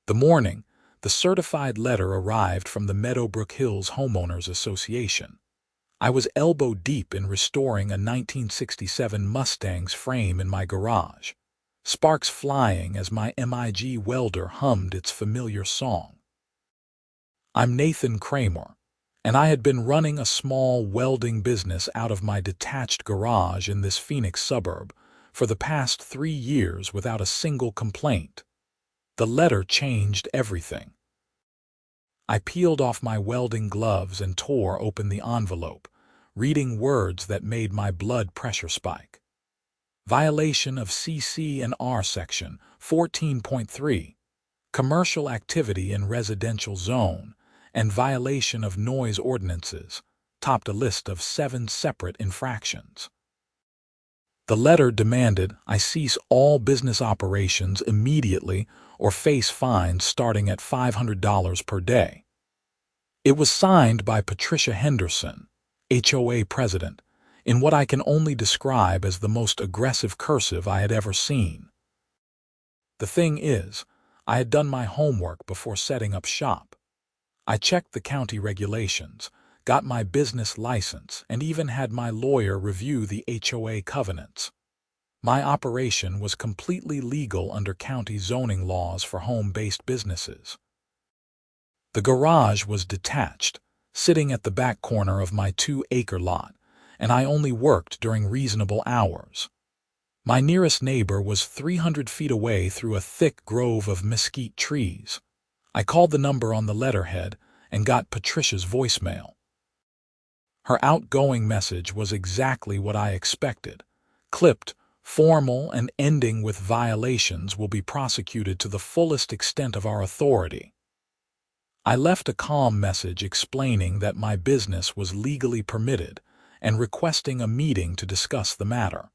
The morning, the certified letter arrived from the Meadowbrook Hills Homeowners Association. I was elbow-deep in restoring a 1967 Mustang's frame in my garage, sparks flying as my MIG welder hummed its familiar song. I'm Nathan Kramer, and I had been running a small welding business out of my detached garage in this Phoenix suburb for the past 3 years without a single complaint. The letter changed everything. I peeled off my welding gloves and tore open the envelope, reading words that made my blood pressure spike. Violation of CC and R Section 14.3, commercial activity in residential zone, and violation of noise ordinances, topped a list of 7 separate infractions. The letter demanded I cease all business operations immediately or face fines starting at $500 per day. It was signed by Patricia Henderson, HOA president, in what I can only describe as the most aggressive cursive I had ever seen. The thing is, I had done my homework before setting up shop. I checked the county regulations, got my business license, and even had my lawyer review the HOA covenants. My operation was completely legal under county zoning laws for home-based businesses. The garage was detached, sitting at the back corner of my 2-acre lot, and I only worked during reasonable hours. My nearest neighbor was 300 feet away through a thick grove of mesquite trees. I called the number on the letterhead and got Patricia's voicemail. Her outgoing message was exactly what I expected, clipped, formal, and ending with violations will be prosecuted to the fullest extent of our authority. I left a calm message explaining that my business was legally permitted and requesting a meeting to discuss the matter.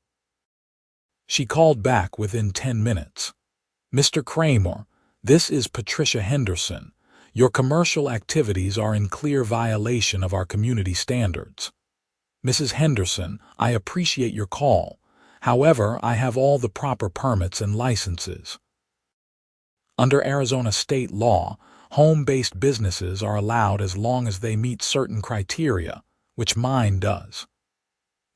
She called back within 10 minutes. Mr. Kramer, this is Patricia Henderson. Your commercial activities are in clear violation of our community standards. Mrs. Henderson, I appreciate your call. However, I have all the proper permits and licenses. Under Arizona state law, home-based businesses are allowed as long as they meet certain criteria, which mine does.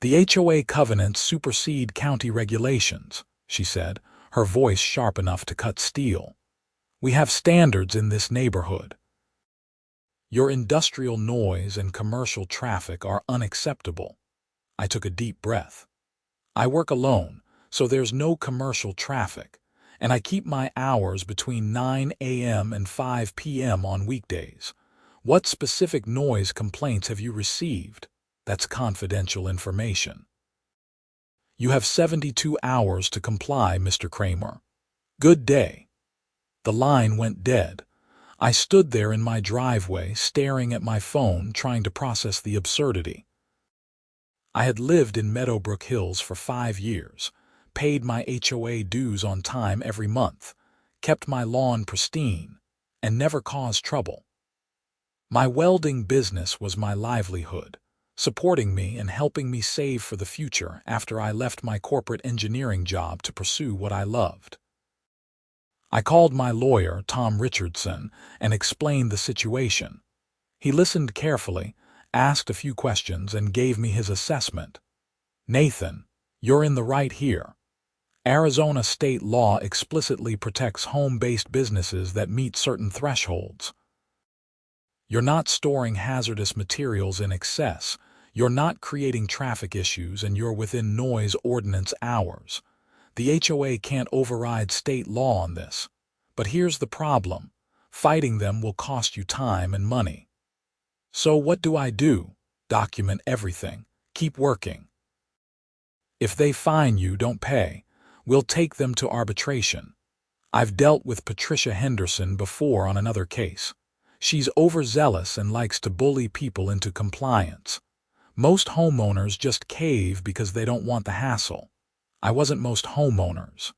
The HOA covenants supersede county regulations, she said, her voice sharp enough to cut steel. We have standards in this neighborhood. Your industrial noise and commercial traffic are unacceptable. I took a deep breath. I work alone, so there's no commercial traffic, and I keep my hours between 9 a.m. and 5 p.m. on weekdays. What specific noise complaints have you received? That's confidential information. You have 72 hours to comply, Mr. Kramer. Good day. The line went dead. I stood there in my driveway, staring at my phone, trying to process the absurdity. I had lived in Meadowbrook Hills for 5 years, paid my HOA dues on time every month, kept my lawn pristine, and never caused trouble. My welding business was my livelihood, supporting me and helping me save for the future after I left my corporate engineering job to pursue what I loved. I called my lawyer, Tom Richardson, and explained the situation. He listened carefully, asked a few questions, and gave me his assessment. Nathan, you're in the right here. Arizona state law explicitly protects home-based businesses that meet certain thresholds. You're not storing hazardous materials in excess, you're not creating traffic issues, and you're within noise ordinance hours. The HOA can't override state law on this. But here's the problem. Fighting them will cost you time and money. So what do? Document everything. Keep working. If they fine you, don't pay. We'll take them to arbitration. I've dealt with Patricia Henderson before on another case. She's overzealous and likes to bully people into compliance. Most homeowners just cave because they don't want the hassle. I wasn't most homeowners.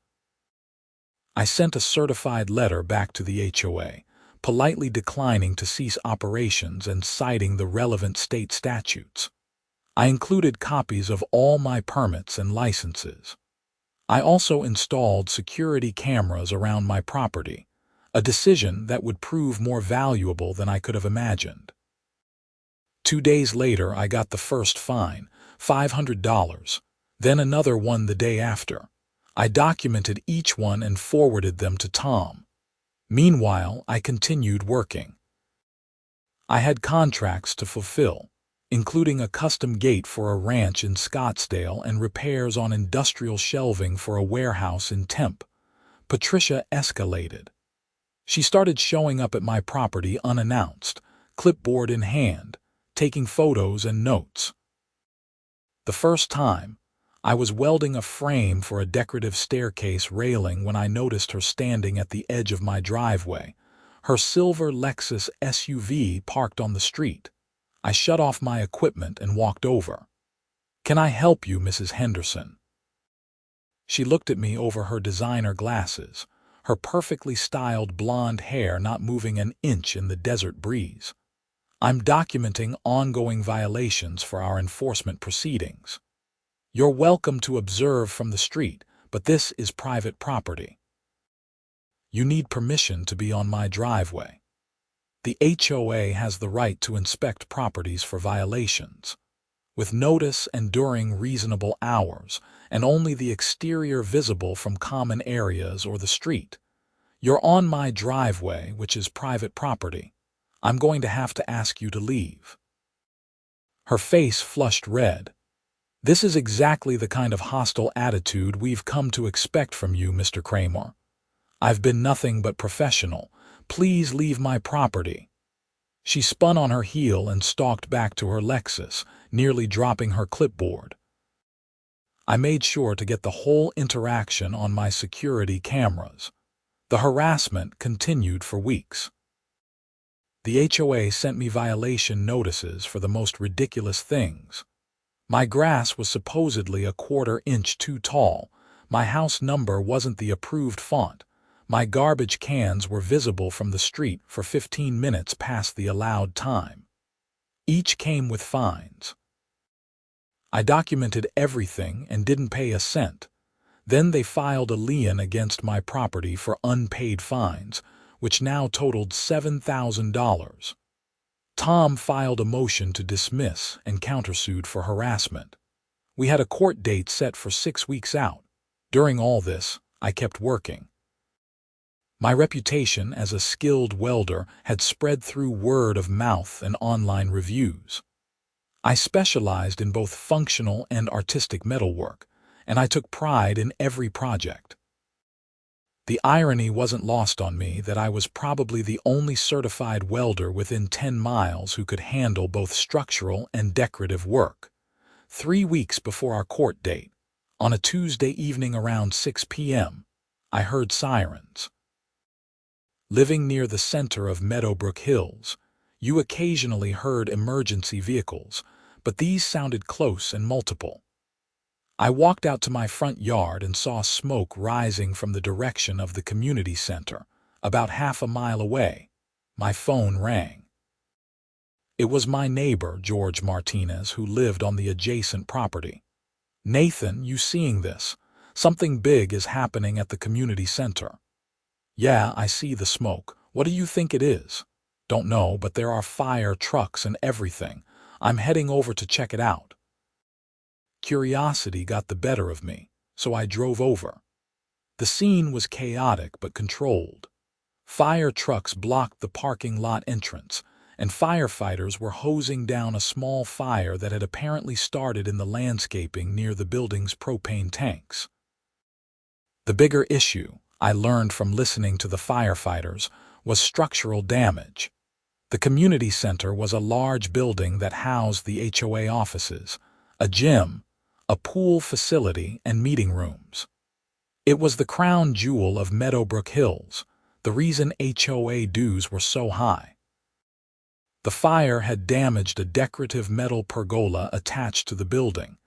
I sent a certified letter back to the HOA, politely declining to cease operations and citing the relevant state statutes. I included copies of all my permits and licenses. I also installed security cameras around my property, a decision that would prove more valuable than I could have imagined. 2 days later, I got the first fine, $500, then another one the day after. I documented each one and forwarded them to Tom. Meanwhile, I continued working. I had contracts to fulfill, including a custom gate for a ranch in Scottsdale and repairs on industrial shelving for a warehouse in Tempe. Patricia escalated. She started showing up at my property unannounced, clipboard in hand, taking photos and notes. The first time, I was welding a frame for a decorative staircase railing when I noticed her standing at the edge of my driveway, her silver Lexus SUV parked on the street. I shut off my equipment and walked over. "Can I help you, Mrs. Henderson?" She looked at me over her designer glasses, her perfectly styled blonde hair not moving an inch in the desert breeze. "I'm documenting ongoing violations for our enforcement proceedings. You're welcome to observe from the street, but this is private property. You need permission to be on my driveway. The HOA has the right to inspect properties for violations, with notice and during reasonable hours, and only the exterior visible from common areas or the street. You're on my driveway, which is private property. I'm going to have to ask you to leave." Her face flushed red. "This is exactly the kind of hostile attitude we've come to expect from you, Mr. Kramer. I've been nothing but professional. Please leave my property." She spun on her heel and stalked back to her Lexus, nearly dropping her clipboard. I made sure to get the whole interaction on my security cameras. The harassment continued for weeks. The HOA sent me violation notices for the most ridiculous things. My grass was supposedly a quarter-inch too tall, my house number wasn't the approved font, my garbage cans were visible from the street for 15 minutes past the allowed time. Each came with fines. I documented everything and didn't pay a cent. Then they filed a lien against my property for unpaid fines, which now totaled $7,000. Tom filed a motion to dismiss and countersued for harassment. We had a court date set for 6 weeks out. During all this, I kept working. My reputation as a skilled welder had spread through word of mouth and online reviews. I specialized in both functional and artistic metalwork, and I took pride in every project. The irony wasn't lost on me that I was probably the only certified welder within 10 miles who could handle both structural and decorative work. 3 weeks before our court date, on a Tuesday evening around 6 p.m., I heard sirens. Living near the center of Meadowbrook Hills, you occasionally heard emergency vehicles, but these sounded close and multiple. I walked out to my front yard and saw smoke rising from the direction of the community center, about half a mile away. My phone rang. It was my neighbor, George Martinez, who lived on the adjacent property. "Nathan, you seeing this? Something big is happening at the community center." "Yeah, I see the smoke. What do you think it is?" "Don't know, but there are fire trucks and everything. I'm heading over to check it out." Curiosity got the better of me, so I drove over. The scene was chaotic but controlled. Fire trucks blocked the parking lot entrance, and firefighters were hosing down a small fire that had apparently started in the landscaping near the building's propane tanks. The bigger issue, I learned from listening to the firefighters, was structural damage. The community center was a large building that housed the HOA offices, a gym, a pool facility, and meeting rooms. It was the crown jewel of Meadowbrook Hills, the reason HOA dues were so high. The fire had damaged a decorative metal pergola attached to the building,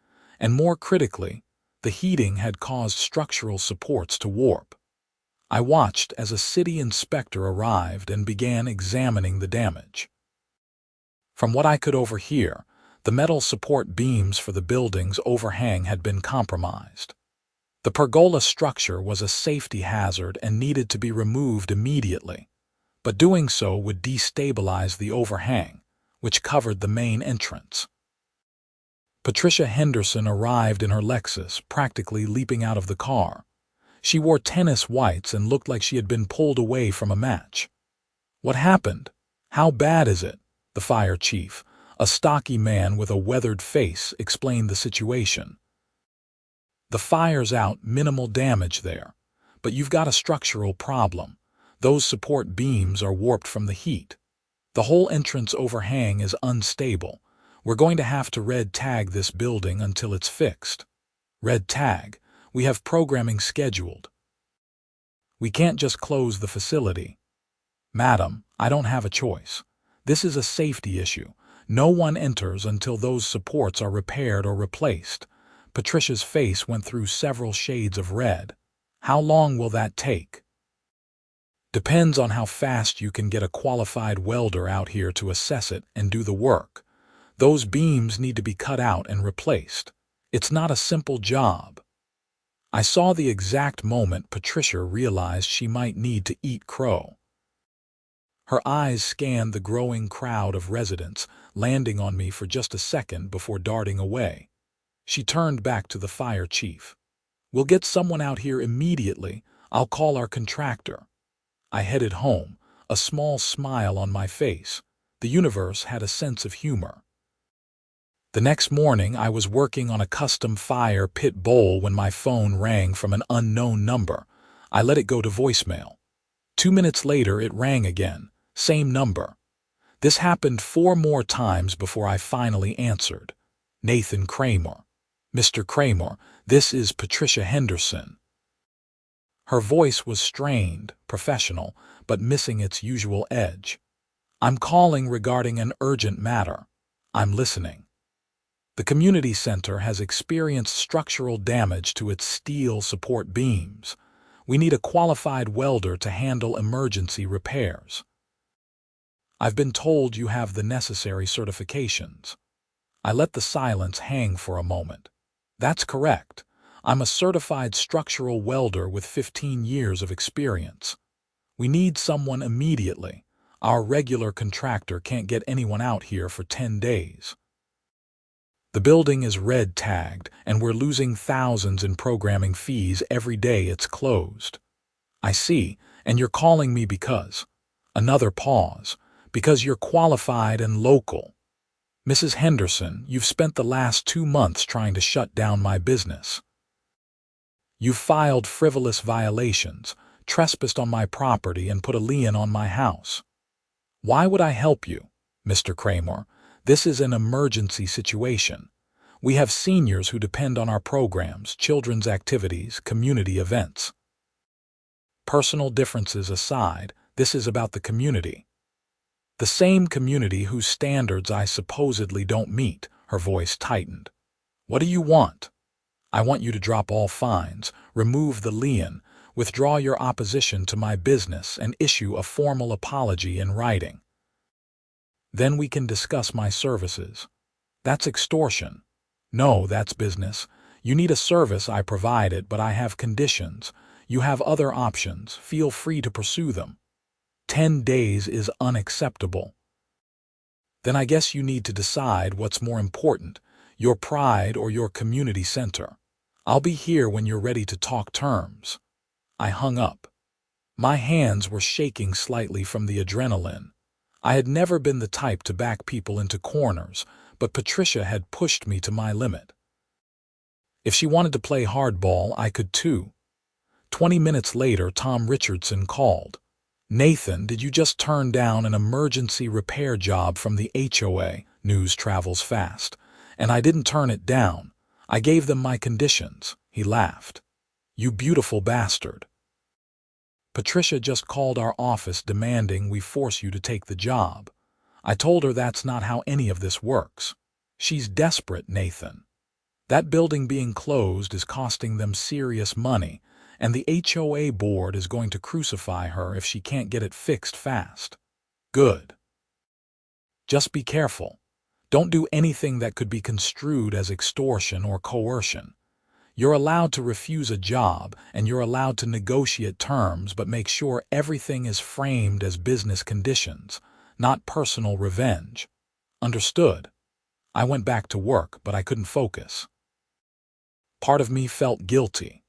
and more critically, the heating had caused structural supports to warp. I watched as a city inspector arrived and began examining the damage. From what I could overhear, the metal support beams for the building's overhang had been compromised. The pergola structure was a safety hazard and needed to be removed immediately, but doing so would destabilize the overhang, which covered the main entrance. Patricia Henderson arrived in her Lexus, practically leaping out of the car. She wore tennis whites and looked like she had been pulled away from a match. "What happened? How bad is it?" The fire chief, a stocky man with a weathered face, explained the situation. "The fire's out, minimal damage there. But you've got a structural problem. Those support beams are warped from the heat. The whole entrance overhang is unstable. We're going to have to red tag this building until it's fixed." "Red tag? We have programming scheduled. We can't just close the facility." "Madam, I don't have a choice. This is a safety issue. No one enters until those supports are repaired or replaced." Patricia's face went through several shades of red. "How long will that take?" "Depends on how fast you can get a qualified welder out here to assess it and do the work. Those beams need to be cut out and replaced. It's not a simple job." I saw the exact moment Patricia realized she might need to eat crow. Her eyes scanned the growing crowd of residents, landing on me for just a second before darting away. She turned back to the fire chief. "We'll get someone out here immediately. I'll call our contractor." I headed home, a small smile on my face. The universe had a sense of humor. The next morning, I was working on a custom fire pit bowl when my phone rang from an unknown number. I let it go to voicemail. 2 minutes later, it rang again. Same number. This happened 4 more times before I finally answered. "Nathan Kramer." "Mr. Kramer, this is Patricia Henderson." Her voice was strained, professional, but missing its usual edge. "I'm calling regarding an urgent matter." "I'm listening." "The community center has experienced structural damage to its steel support beams. We need a qualified welder to handle emergency repairs." "I've been told you have the necessary certifications." I let the silence hang for a moment. "That's correct. I'm a certified structural welder with 15 years of experience. We need someone immediately. Our regular contractor can't get anyone out here for 10 days. The building is red tagged, and we're losing thousands in programming fees every day it's closed." "I see, and you're calling me because—" Another pause. "Because you're qualified and local." "Mrs. Henderson, you've spent the last 2 months trying to shut down my business. You've filed frivolous violations, trespassed on my property, and put a lien on my house. Why would I help you, Mr. Kramer? This is an emergency situation. We have seniors who depend on our programs, children's activities, community events. Personal differences aside, this is about the community. The same community whose standards I supposedly don't meet." Her voice tightened. "What do you want?" "I want you to drop all fines, remove the lien, withdraw your opposition to my business, and issue a formal apology in writing. Then we can discuss my services." "That's extortion." "No, that's business. You need a service, I provide it, but I have conditions. You have other options. Feel free to pursue them." 10 days is unacceptable." "Then I guess you need to decide what's more important, your pride or your community center. I'll be here when you're ready to talk terms." I hung up. My hands were shaking slightly from the adrenaline. I had never been the type to back people into corners, but Patricia had pushed me to my limit. If she wanted to play hardball, I could too. 20 minutes later, Tom Richardson called. "Nathan, did you just turn down an emergency repair job from the HOA? News travels fast. And I didn't turn it down. I gave them my conditions." He laughed. "You beautiful bastard. Patricia just called our office demanding we force you to take the job. I told her that's not how any of this works. She's desperate, Nathan. That building being closed is costing them serious money, and the HOA board is going to crucify her if she can't get it fixed fast." "Good. Just be careful. Don't do anything that could be construed as extortion or coercion. You're allowed to refuse a job, and you're allowed to negotiate terms, but make sure everything is framed as business conditions, not personal revenge. Understood? I went back to work, but I couldn't focus. Part of me felt guilty.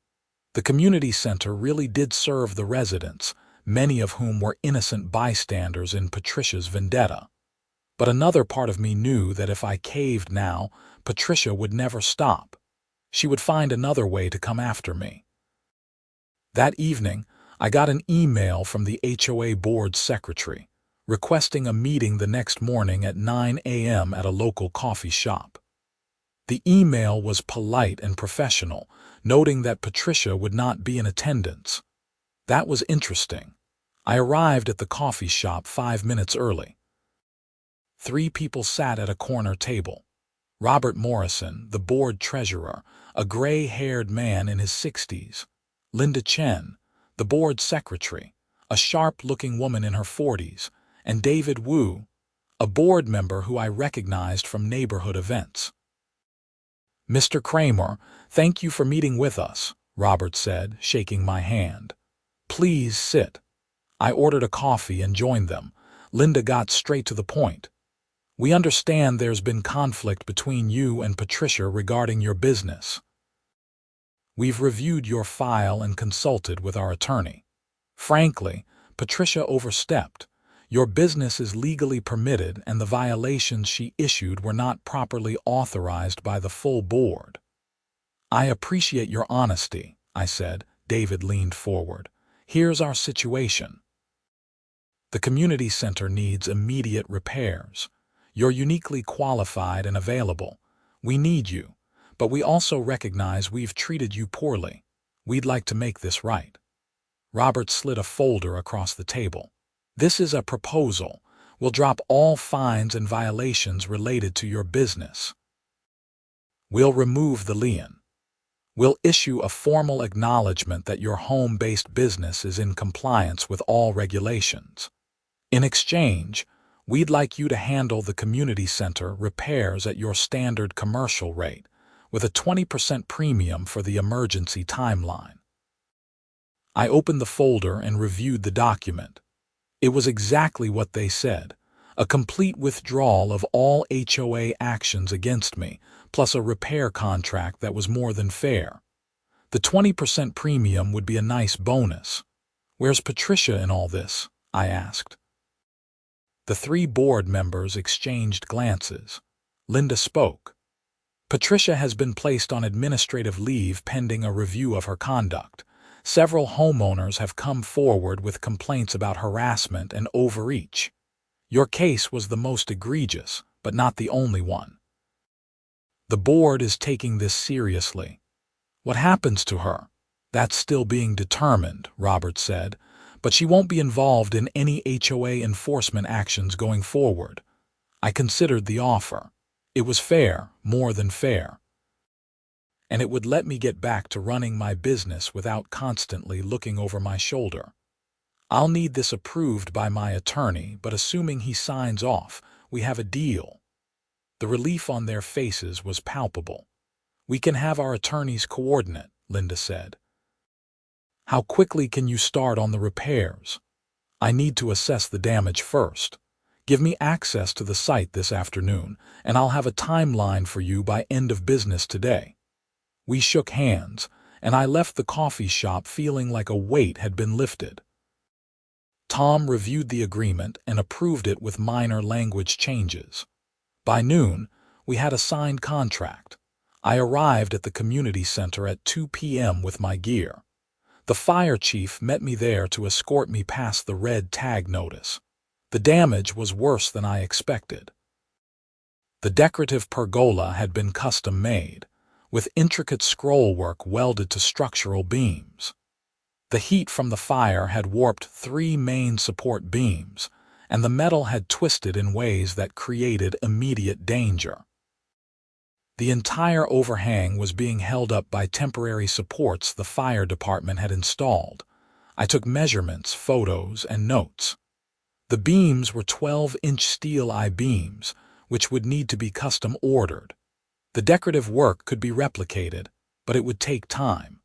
The community center really did serve the residents, many of whom were innocent bystanders in Patricia's vendetta. But another part of me knew that if I caved now, Patricia would never stop. She would find another way to come after me. That evening, I got an email from the HOA board secretary, requesting a meeting the next morning at 9 a.m. at a local coffee shop. The email was polite and professional, noting that Patricia would not be in attendance. That was interesting. I arrived at the coffee shop 5 minutes early. 3 people sat at a corner table. Robert Morrison, the board treasurer, a gray-haired man in his 60s. Linda Chen, the board secretary, a sharp-looking woman in her 40s, and David Wu, a board member who I recognized from neighborhood events. "Mr. Kramer, thank you for meeting with us," Robert said, shaking my hand. "Please sit." I ordered a coffee and joined them. Linda got straight to the point. "We understand there's been conflict between you and Patricia regarding your business. We've reviewed your file and consulted with our attorney. Frankly, Patricia overstepped. Your business is legally permitted, and the violations she issued were not properly authorized by the full board." "I appreciate your honesty," I said. David leaned forward. "Here's our situation. The community center needs immediate repairs. You're uniquely qualified and available. We need you, but we also recognize we've treated you poorly. We'd like to make this right." Robert slid a folder across the table. "This is a proposal. We'll drop all fines and violations related to your business. We'll remove the lien. We'll issue a formal acknowledgement that your home-based business is in compliance with all regulations. In exchange, we'd like you to handle the community center repairs at your standard commercial rate, with a 20% premium for the emergency timeline." I opened the folder and reviewed the document. It was exactly what they said, a complete withdrawal of all HOA actions against me, plus a repair contract that was more than fair. The 20% premium would be a nice bonus. "Where's Patricia in all this?" I asked. The 3 board members exchanged glances. Linda spoke. "Patricia has been placed on administrative leave pending a review of her conduct. Several homeowners have come forward with complaints about harassment and overreach. Your case was the most egregious, but not the only one. The board is taking this seriously. What happens to her? That's still being determined," Robert said, "but she won't be involved in any HOA enforcement actions going forward." I considered the offer. It was fair, more than fair. And it would let me get back to running my business without constantly looking over my shoulder. "I'll need this approved by my attorney, but assuming he signs off, we have a deal." The relief on their faces was palpable. "We can have our attorney's coordinate," Linda said. "How quickly can you start on the repairs?" "I need to assess the damage first. Give me access to the site this afternoon, and I'll have a timeline for you by end of business today." We shook hands, and I left the coffee shop feeling like a weight had been lifted. Tom reviewed the agreement and approved it with minor language changes. By noon, we had a signed contract. I arrived at the community center at 2 p.m. with my gear. The fire chief met me there to escort me past the red tag notice. The damage was worse than I expected. The decorative pergola had been custom-made, with intricate scrollwork welded to structural beams. The heat from the fire had warped 3 main support beams, and the metal had twisted in ways that created immediate danger. The entire overhang was being held up by temporary supports the fire department had installed. I took measurements, photos, and notes. The beams were 12-inch steel I-beams, which would need to be custom ordered. The decorative work could be replicated, but it would take time.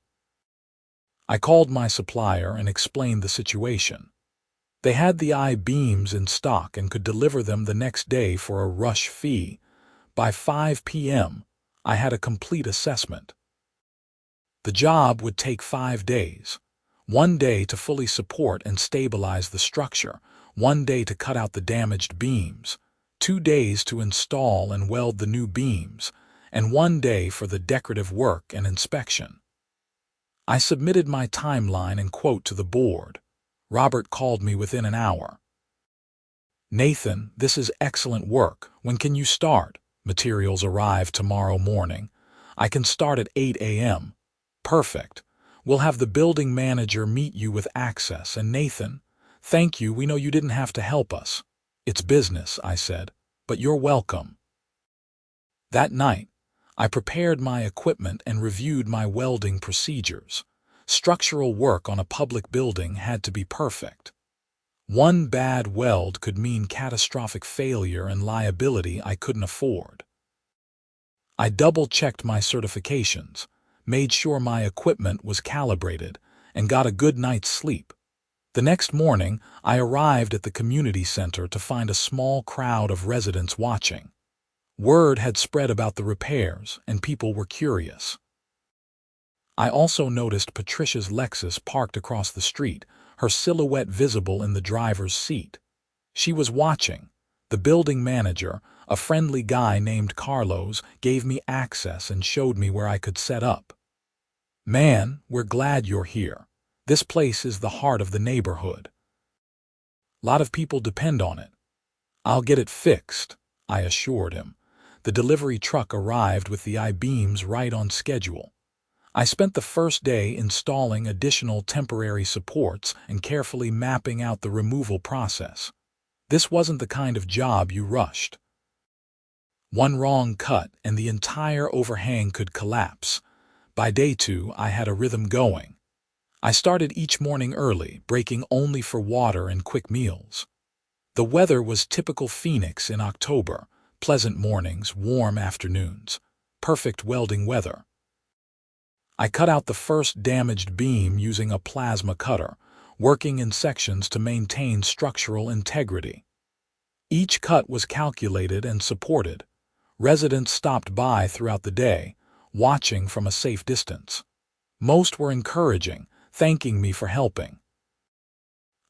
I called my supplier and explained the situation. They had the I-beams in stock and could deliver them the next day for a rush fee. By 5 p.m., I had a complete assessment. The job would take 5 days. 1 day to fully support and stabilize the structure, 1 day to cut out the damaged beams, 2 days to install and weld the new beams, and 1 day for the decorative work and inspection. I submitted my timeline and quote to the board. Robert called me within an hour. "Nathan, this is excellent work. When can you start?" "Materials arrive tomorrow morning. I can start at 8 a.m. "Perfect. We'll have the building manager meet you with access, and Nathan, thank you, we know you didn't have to help us." "It's business," I said, "but you're welcome." That night, I prepared my equipment and reviewed my welding procedures. Structural work on a public building had to be perfect. One bad weld could mean catastrophic failure and liability I couldn't afford. I double-checked my certifications, made sure my equipment was calibrated, and got a good night's sleep. The next morning, I arrived at the community center to find a small crowd of residents watching. Word had spread about the repairs, and people were curious. I also noticed Patricia's Lexus parked across the street, her silhouette visible in the driver's seat. She was watching. The building manager, a friendly guy named Carlos, gave me access and showed me where I could set up. "Man, we're glad you're here. This place is the heart of the neighborhood. A lot of people depend on it." "I'll get it fixed," I assured him. The delivery truck arrived with the I-beams right on schedule. I spent the first day installing additional temporary supports and carefully mapping out the removal process. This wasn't the kind of job you rushed. One wrong cut and the entire overhang could collapse. By day 2, I had a rhythm going. I started each morning early, breaking only for water and quick meals. The weather was typical Phoenix in October: pleasant mornings, warm afternoons, perfect welding weather. I cut out the first damaged beam using a plasma cutter, working in sections to maintain structural integrity. Each cut was calculated and supported. Residents stopped by throughout the day, watching from a safe distance. Most were encouraging, thanking me for helping.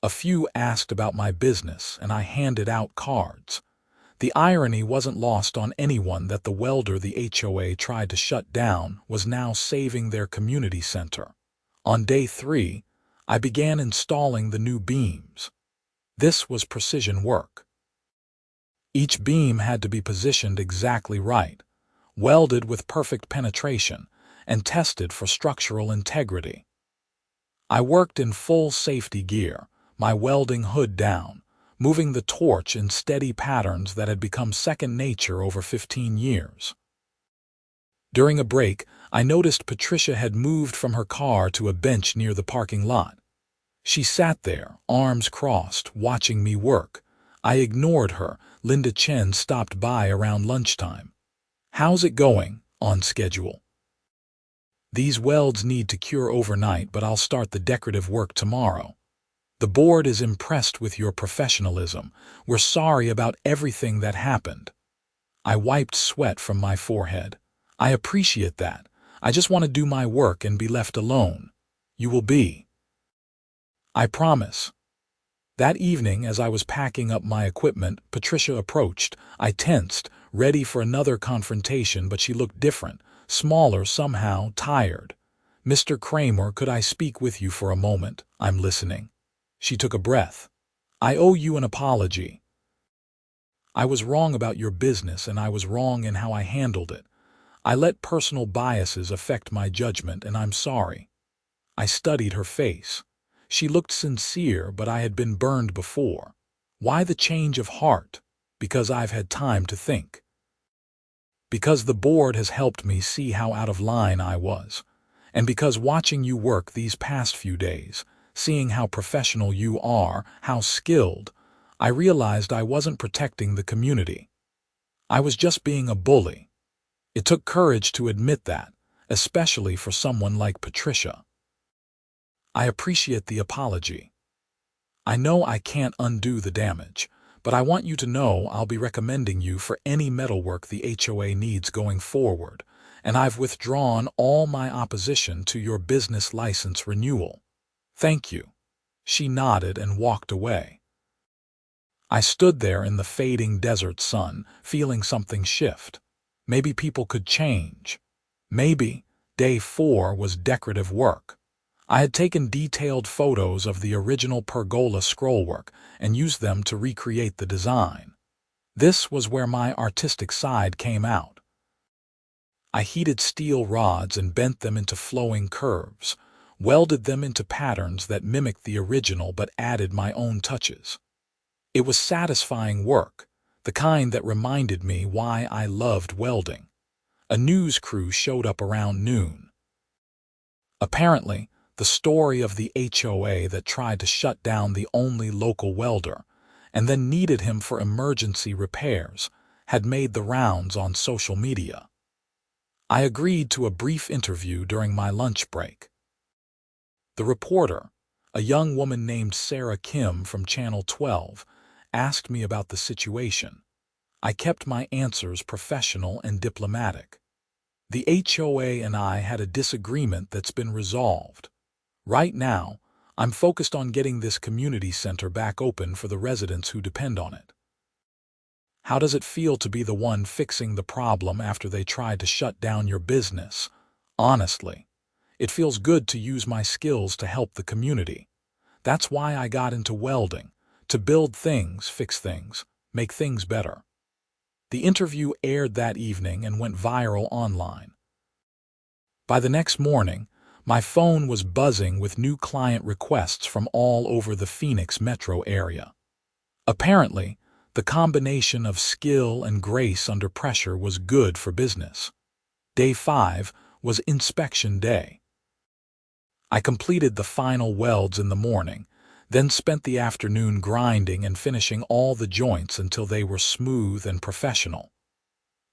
A few asked about my business, and I handed out cards. The irony wasn't lost on anyone that the welder the HOA tried to shut down was now saving their community center. On day 3, I began installing the new beams. This was precision work. Each beam had to be positioned exactly right, welded with perfect penetration, and tested for structural integrity. I worked in full safety gear, my welding hood down, moving the torch in steady patterns that had become second nature over 15 years. During a break, I noticed Patricia had moved from her car to a bench near the parking lot. She sat there, arms crossed, watching me work. I ignored her. Linda Chen stopped by around lunchtime. "How's it going?" "On schedule. These welds need to cure overnight, but I'll start the decorative work tomorrow. The board is impressed with your professionalism. We're sorry about everything that happened." I wiped sweat from my forehead. "I appreciate that. I just want to do my work and be left alone." "You will be." "I promise." That evening, as I was packing up my equipment, Patricia approached. I tensed, ready for another confrontation, but she looked different, smaller somehow, tired. "Mr. Kramer, could I speak with you for a moment? I'm listening." She took a breath. "I owe you an apology. I was wrong about your business, and I was wrong in how I handled it. I let personal biases affect my judgment, and I'm sorry." I studied her face. She looked sincere, but I had been burned before. Why the change of heart? Because I've had time to think. Because the board has helped me see how out of line I was. And because watching you work these past few days, seeing how professional you are, how skilled, I realized I wasn't protecting the community. I was just being a bully. It took courage to admit that, especially for someone like Patricia. I appreciate the apology. I know I can't undo the damage, but I want you to know I'll be recommending you for any metalwork the HOA needs going forward, and I've withdrawn all my opposition to your business license renewal. Thank you. She nodded and walked away. I stood there in the fading desert sun, feeling something shift. Maybe people could change. Maybe day 4 was decorative work. I had taken detailed photos of the original pergola scrollwork and used them to recreate the design. This was where my artistic side came out. I heated steel rods and bent them into flowing curves, welded them into patterns that mimicked the original but added my own touches. It was satisfying work, the kind that reminded me why I loved welding. A news crew showed up around noon. Apparently, the story of the HOA that tried to shut down the only local welder and then needed him for emergency repairs had made the rounds on social media. I agreed to a brief interview during my lunch break. The reporter, a young woman named Sarah Kim from Channel 12, asked me about the situation. I kept my answers professional and diplomatic. The HOA and I had a disagreement that's been resolved. Right now, I'm focused on getting this community center back open for the residents who depend on it. How does it feel to be the one fixing the problem after they tried to shut down your business? Honestly, it feels good to use my skills to help the community. That's why I got into welding, to build things, fix things, make things better. The interview aired that evening and went viral online. By the next morning, my phone was buzzing with new client requests from all over the Phoenix metro area. Apparently, the combination of skill and grace under pressure was good for business. Day 5 was inspection day. I completed the final welds in the morning, then spent the afternoon grinding and finishing all the joints until they were smooth and professional.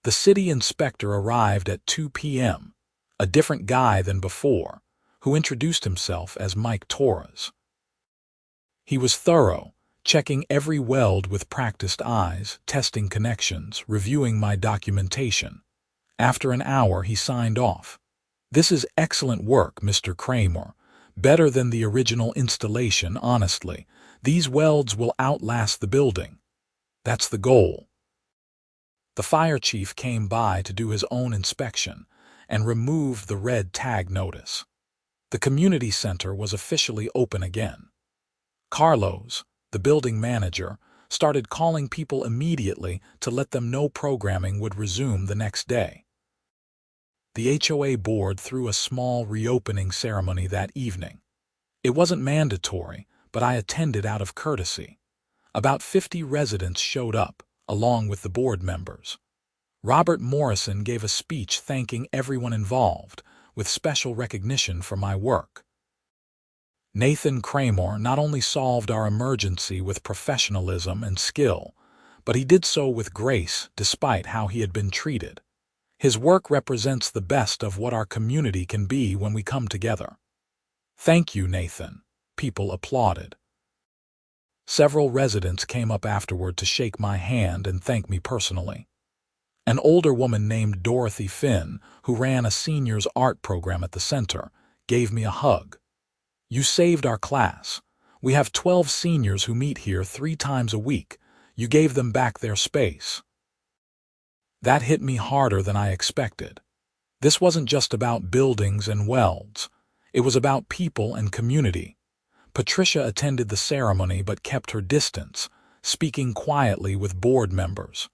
The city inspector arrived at 2 p.m., a different guy than before, who introduced himself as Mike Torres. He was thorough, checking every weld with practiced eyes, testing connections, reviewing my documentation. After an hour, he signed off. "This is excellent work, Mr. Kramer. Better than the original installation, honestly. These welds will outlast the building. That's the goal." The fire chief came by to do his own inspection and removed the red tag notice. The community center was officially open again. Carlos, the building manager, started calling people immediately to let them know programming would resume the next day. The HOA board threw a small reopening ceremony that evening. It wasn't mandatory, but I attended out of courtesy. About 50 residents showed up, along with the board members. Robert Morrison gave a speech thanking everyone involved, with special recognition for my work. Nathan Kramer not only solved our emergency with professionalism and skill, but he did so with grace despite how he had been treated. His work represents the best of what our community can be when we come together. "Thank you, Nathan," people applauded. Several residents came up afterward to shake my hand and thank me personally. An older woman named Dorothy Finn, who ran a seniors art program at the center, gave me a hug. "You saved our class. We have 12 seniors who meet here 3 times a week. You gave them back their space." That hit me harder than I expected. This wasn't just about buildings and welds. It was about people and community. Patricia attended the ceremony but kept her distance, speaking quietly with board members.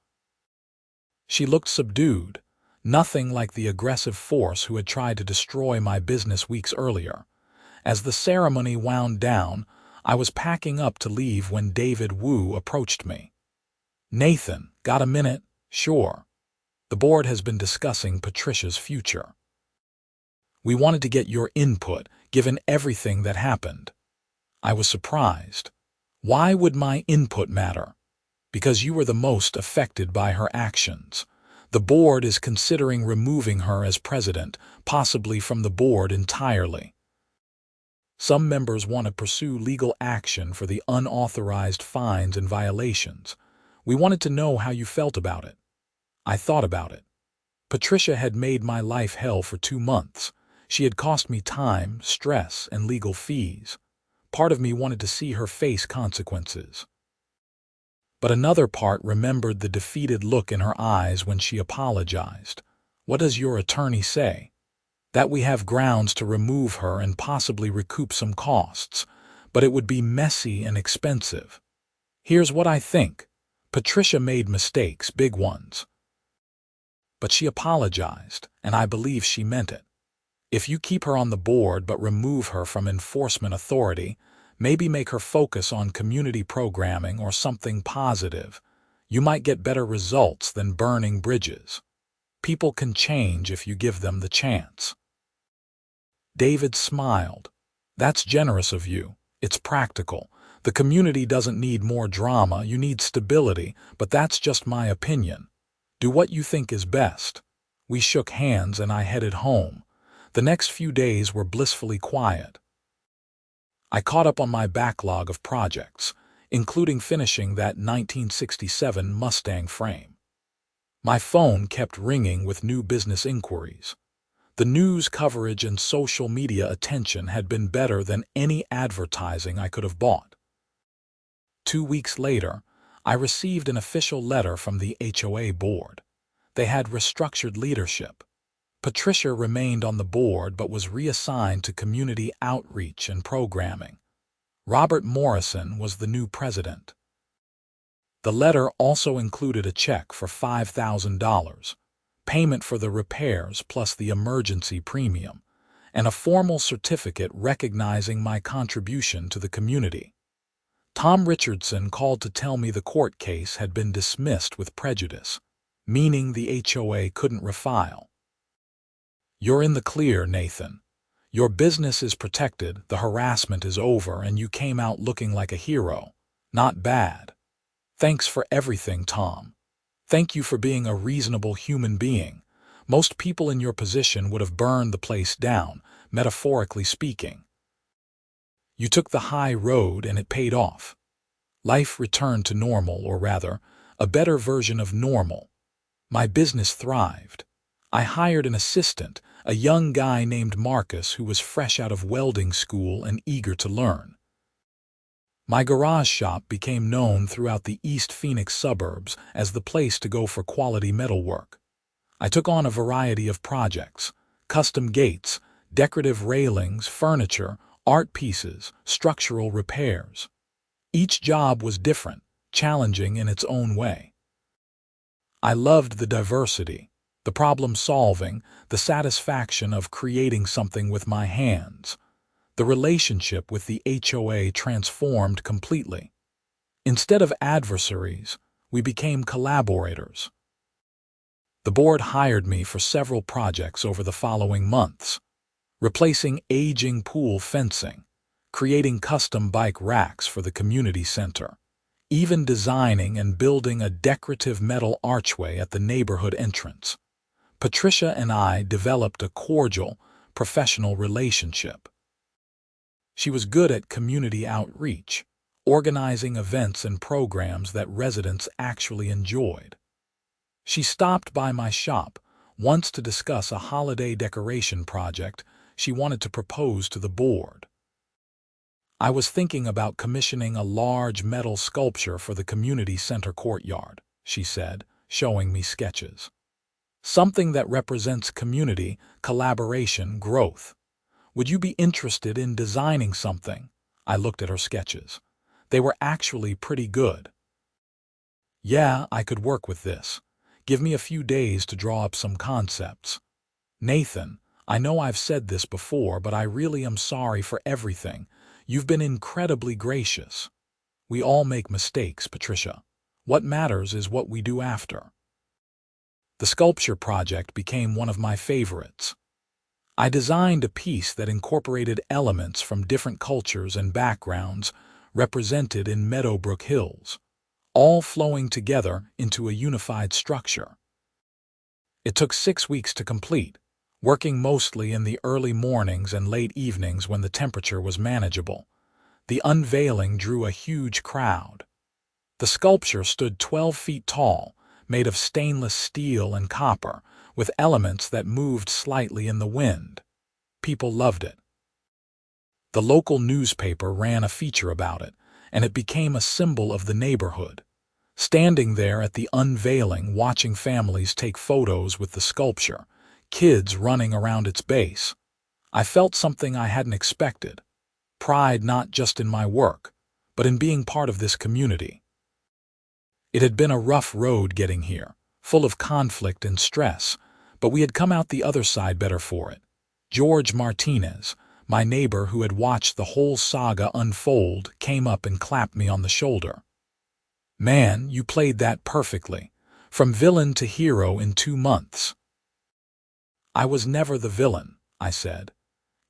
She looked subdued, nothing like the aggressive force who had tried to destroy my business weeks earlier. As the ceremony wound down, I was packing up to leave when David Wu approached me. "Nathan, got a minute?" "Sure. The board has been discussing Patricia's future. We wanted to get your input, given everything that happened." I was surprised. Why would my input matter? Because you were the most affected by her actions. The board is considering removing her as president, possibly from the board entirely. Some members want to pursue legal action for the unauthorized fines and violations. We wanted to know how you felt about it. I thought about it. Patricia had made my life hell for 2 months. She had cost me time, stress, and legal fees. Part of me wanted to see her face consequences. But another part remembered the defeated look in her eyes when she apologized. What does your attorney say? That we have grounds to remove her and possibly recoup some costs, but it would be messy and expensive. Here's what I think. Patricia made mistakes, big ones. But she apologized, and I believe she meant it. If you keep her on the board but remove her from enforcement authority, maybe make her focus on community programming or something positive, you might get better results than burning bridges. People can change if you give them the chance. David smiled. That's generous of you. It's practical. The community doesn't need more drama, you need stability, but that's just my opinion. Do what you think is best. We shook hands and I headed home. The next few days were blissfully quiet. I caught up on my backlog of projects, including finishing that 1967 Mustang frame. My phone kept ringing with new business inquiries. The news coverage and social media attention had been better than any advertising I could have bought. 2 weeks later, I received an official letter from the HOA board. They had restructured leadership. Patricia remained on the board but was reassigned to community outreach and programming. Robert Morrison was the new president. The letter also included a check for $5,000, payment for the repairs plus the emergency premium, and a formal certificate recognizing my contribution to the community. Tom Richardson called to tell me the court case had been dismissed with prejudice, meaning the HOA couldn't refile. You're in the clear, Nathan. Your business is protected, the harassment is over, and you came out looking like a hero. Not bad. Thanks for everything, Tom. Thank you for being a reasonable human being. Most people in your position would have burned the place down, metaphorically speaking. You took the high road and it paid off. Life returned to normal, or rather, a better version of normal. My business thrived. I hired an assistant, a young guy named Marcus who was fresh out of welding school and eager to learn. My garage shop became known throughout the East Phoenix suburbs as the place to go for quality metalwork. I took on a variety of projects: custom gates, decorative railings, furniture, art pieces, structural repairs. Each job was different, challenging in its own way. I loved the diversity, the problem-solving, the satisfaction of creating something with my hands. The relationship with the HOA transformed completely. Instead of adversaries, we became collaborators. The board hired me for several projects over the following months, replacing aging pool fencing, creating custom bike racks for the community center, even designing and building a decorative metal archway at the neighborhood entrance. Patricia and I developed a cordial, professional relationship. She was good at community outreach, organizing events and programs that residents actually enjoyed. She stopped by my shop once to discuss a holiday decoration project she wanted to propose to the board. I was thinking about commissioning a large metal sculpture for the community center courtyard, she said, showing me sketches. Something that represents community, collaboration, growth. Would you be interested in designing something? I looked at her sketches. They were actually pretty good. Yeah, I could work with this. Give me a few days to draw up some concepts. Nathan, I know I've said this before, but I really am sorry for everything. You've been incredibly gracious. We all make mistakes, Patricia. What matters is what we do after. The sculpture project became one of my favorites. I designed a piece that incorporated elements from different cultures and backgrounds represented in Meadowbrook Hills, all flowing together into a unified structure. It took 6 weeks to complete, working mostly in the early mornings and late evenings when the temperature was manageable. The unveiling drew a huge crowd. The sculpture stood 12 feet tall, made of stainless steel and copper, with elements that moved slightly in the wind. People loved it. The local newspaper ran a feature about it, and it became a symbol of the neighborhood. Standing there at the unveiling, watching families take photos with the sculpture, kids running around its base, I felt something I hadn't expected. Pride not just in my work, but in being part of this community. It had been a rough road getting here, full of conflict and stress, but we had come out the other side better for it. George Martinez, my neighbor who had watched the whole saga unfold, came up and clapped me on the shoulder. "Man, you played that perfectly. From villain to hero in 2 months." "I was never the villain," I said.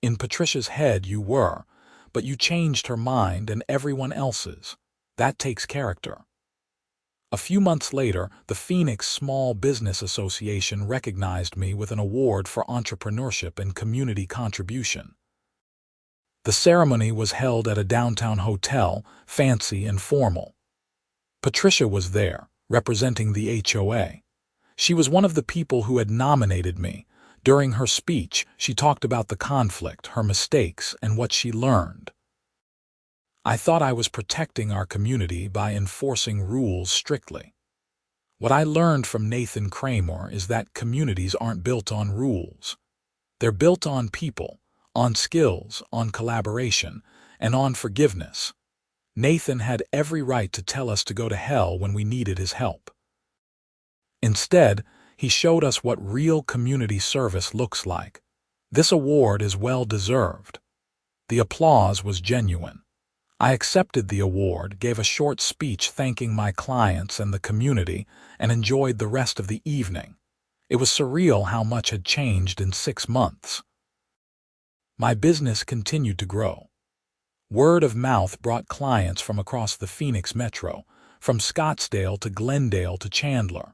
"In Patricia's head you were, but you changed her mind and everyone else's. That takes character." A few months later, the Phoenix Small Business Association recognized me with an award for entrepreneurship and community contribution. The ceremony was held at a downtown hotel, fancy and formal. Patricia was there, representing the HOA. She was one of the people who had nominated me. During her speech, she talked about the conflict, her mistakes, and what she learned. I thought I was protecting our community by enforcing rules strictly. What I learned from Nathan Kramer is that communities aren't built on rules. They're built on people, on skills, on collaboration, and on forgiveness. Nathan had every right to tell us to go to hell when we needed his help. Instead, he showed us what real community service looks like. This award is well deserved. The applause was genuine. I accepted the award, gave a short speech thanking my clients and the community, and enjoyed the rest of the evening. It was surreal how much had changed in 6 months. My business continued to grow. Word of mouth brought clients from across the Phoenix metro, from Scottsdale to Glendale to Chandler.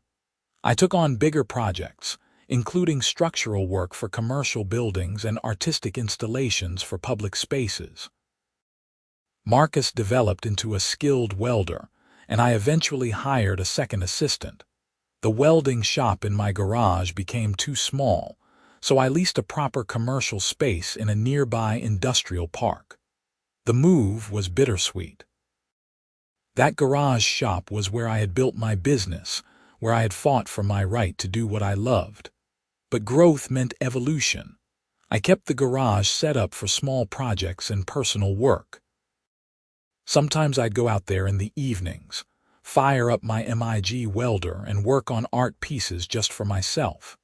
I took on bigger projects, including structural work for commercial buildings and artistic installations for public spaces. Marcus developed into a skilled welder, and I eventually hired a second assistant. The welding shop in my garage became too small, so I leased a proper commercial space in a nearby industrial park. The move was bittersweet. That garage shop was where I had built my business, where I had fought for my right to do what I loved. But growth meant evolution. I kept the garage set up for small projects and personal work. Sometimes I'd go out there in the evenings, fire up my MIG welder and work on art pieces just for myself.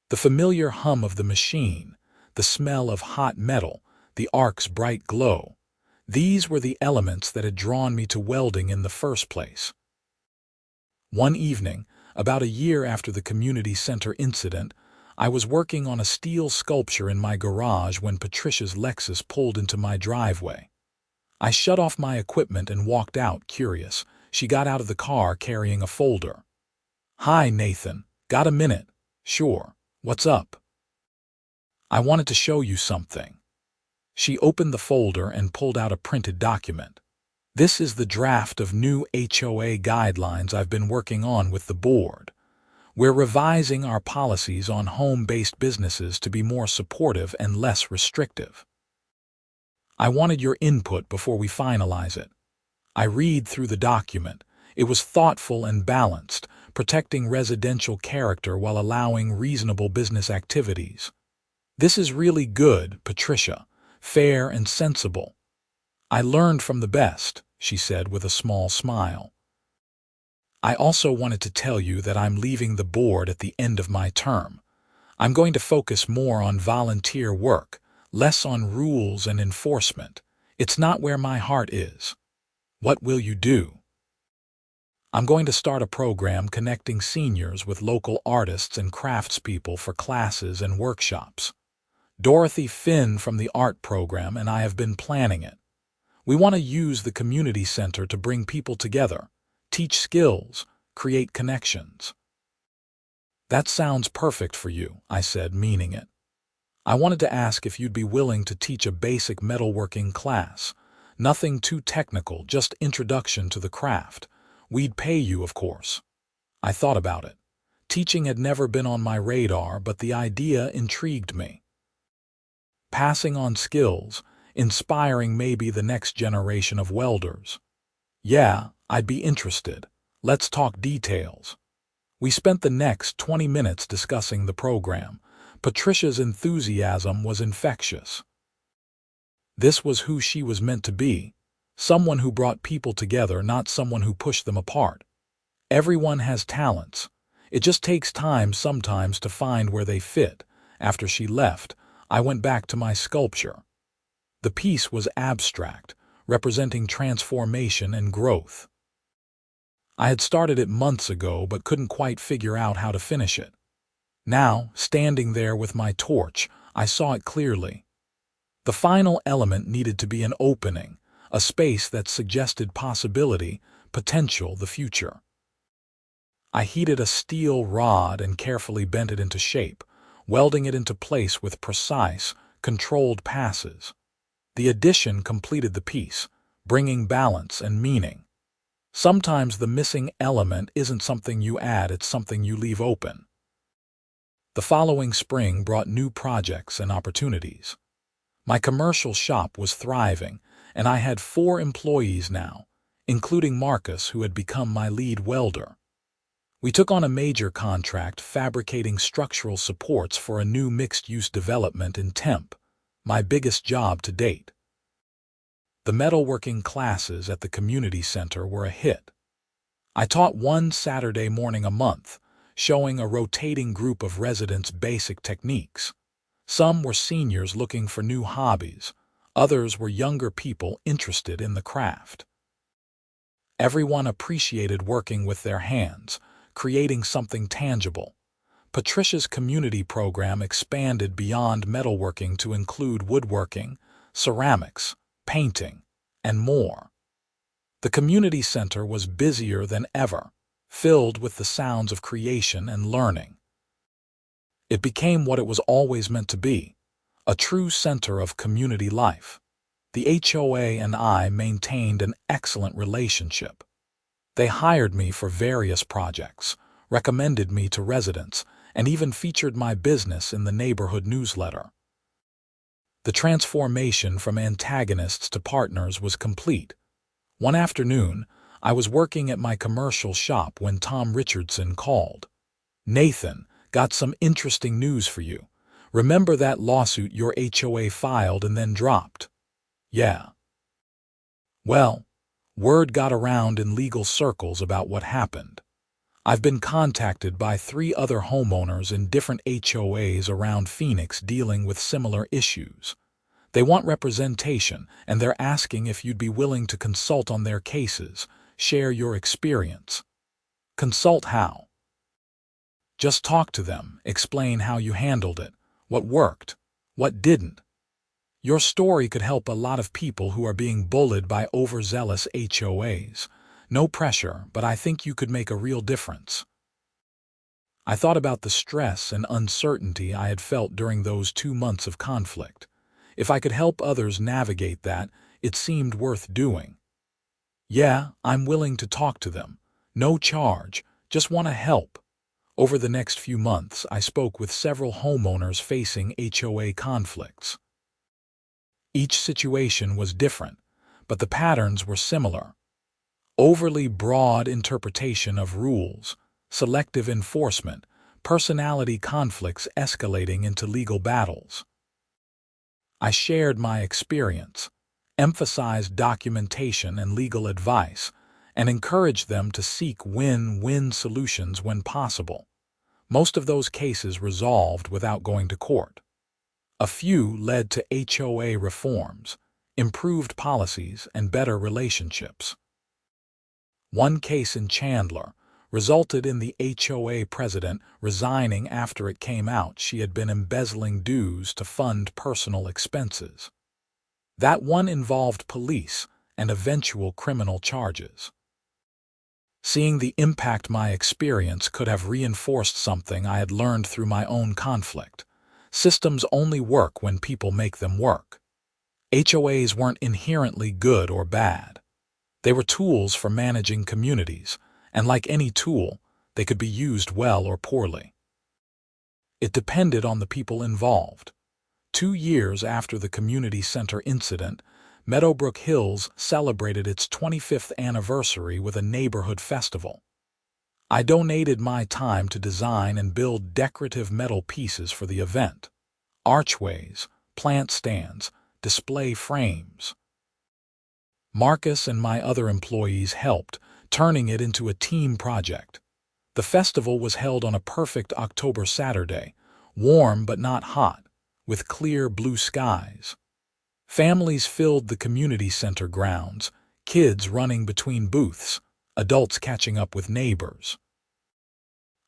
The familiar hum of the machine, the smell of hot metal, the arc's bright glow, these were the elements that had drawn me to welding in the first place. One evening, about a year after the community center incident, I was working on a steel sculpture in my garage when Patricia's Lexus pulled into my driveway. I shut off my equipment and walked out, curious. She got out of the car carrying a folder. "Hi, Nathan. Got a minute?" "Sure. What's up?" "I wanted to show you something." She opened the folder and pulled out a printed document. "This is the draft of new HOA guidelines I've been working on with the board. We're revising our policies on home-based businesses to be more supportive and less restrictive. I wanted your input before we finalize it." I read through the document. It was thoughtful and balanced, protecting residential character while allowing reasonable business activities. "This is really good, Patricia. Fair and sensible. I learned from the best," she said with a small smile. "I also wanted to tell you that I'm leaving the board at the end of my term. I'm going to focus more on volunteer work, less on rules and enforcement. It's not where my heart is." "What will you do?" "I'm going to start a program connecting seniors with local artists and craftspeople for classes and workshops. Dorothy Finn from the art program and I have been planning it. We want to use the community center to bring people together, teach skills, create connections." That sounds perfect for you, I said, meaning it. I wanted to ask if you'd be willing to teach a basic metalworking class. Nothing too technical, just introduction to the craft. We'd pay you, of course. I thought about it. Teaching had never been on my radar, but the idea intrigued me. Passing on skills, inspiring maybe the next generation of welders. Yeah, I'd be interested. Let's talk details. We spent the next 20 minutes discussing the program. Patricia's enthusiasm was infectious. This was who she was meant to be. Someone who brought people together, not someone who pushed them apart. Everyone has talents. It just takes time sometimes to find where they fit. After she left, I went back to my sculpture. The piece was abstract, representing transformation and growth. I had started it months ago but couldn't quite figure out how to finish it. Now, standing there with my torch, I saw it clearly. The final element needed to be an opening, a space that suggested possibility, potential, the future. I heated a steel rod and carefully bent it into shape, welding it into place with precise, controlled passes. The addition completed the piece, bringing balance and meaning. Sometimes the missing element isn't something you add, it's something you leave open. The following spring brought new projects and opportunities. My commercial shop was thriving, and I had 4 employees now, including Marcus, who had become my lead welder. We took on a major contract fabricating structural supports for a new mixed-use development in Temp, my biggest job to date. The metalworking classes at the community center were a hit. I taught one Saturday morning a month, showing a rotating group of residents basic techniques. Some were seniors looking for new hobbies, others were younger people interested in the craft. Everyone appreciated working with their hands, creating something tangible. Patricia's community program expanded beyond metalworking to include woodworking, ceramics, painting, and more. The community center was busier than ever, filled with the sounds of creation and learning. It became what it was always meant to be, a true center of community life. The HOA and I maintained an excellent relationship. They hired me for various projects, recommended me to residents, and even featured my business in the neighborhood newsletter. The transformation from antagonists to partners was complete. One afternoon, I was working at my commercial shop when Tom Richardson called. "Nathan, got some interesting news for you. Remember that lawsuit your HOA filed and then dropped?" "Yeah." "Well, word got around in legal circles about what happened. I've been contacted by 3 other homeowners in different HOAs around Phoenix dealing with similar issues. They want representation, and they're asking if you'd be willing to consult on their cases, share your experience." "Consult how?" "Just talk to them, explain how you handled it, what worked, what didn't. Your story could help a lot of people who are being bullied by overzealous HOAs. No pressure, but I think you could make a real difference." I thought about the stress and uncertainty I had felt during those 2 months of conflict. If I could help others navigate that, it seemed worth doing. "Yeah, I'm willing to talk to them. No charge, just want to help." Over the next few months, I spoke with several homeowners facing HOA conflicts. Each situation was different, but the patterns were similar. Overly broad interpretation of rules, selective enforcement, personality conflicts escalating into legal battles. I shared my experience, emphasized documentation and legal advice, and encouraged them to seek win-win solutions when possible. Most of those cases resolved without going to court. A few led to HOA reforms, improved policies, and better relationships. One case in Chandler resulted in the HOA president resigning after it came out she had been embezzling dues to fund personal expenses. That one involved police and eventual criminal charges. Seeing the impact my experience could have reinforced something I had learned through my own conflict. Systems only work when people make them work. HOAs weren't inherently good or bad. They were tools for managing communities, and like any tool, they could be used well or poorly. It depended on the people involved. 2 years after the community center incident, Meadowbrook Hills celebrated its 25th anniversary with a neighborhood festival. I donated my time to design and build decorative metal pieces for the event: archways, plant stands, display frames. Marcus and my other employees helped, turning it into a team project. The festival was held on a perfect October Saturday, warm but not hot, with clear blue skies. Families filled the community center grounds, kids running between booths, adults catching up with neighbors.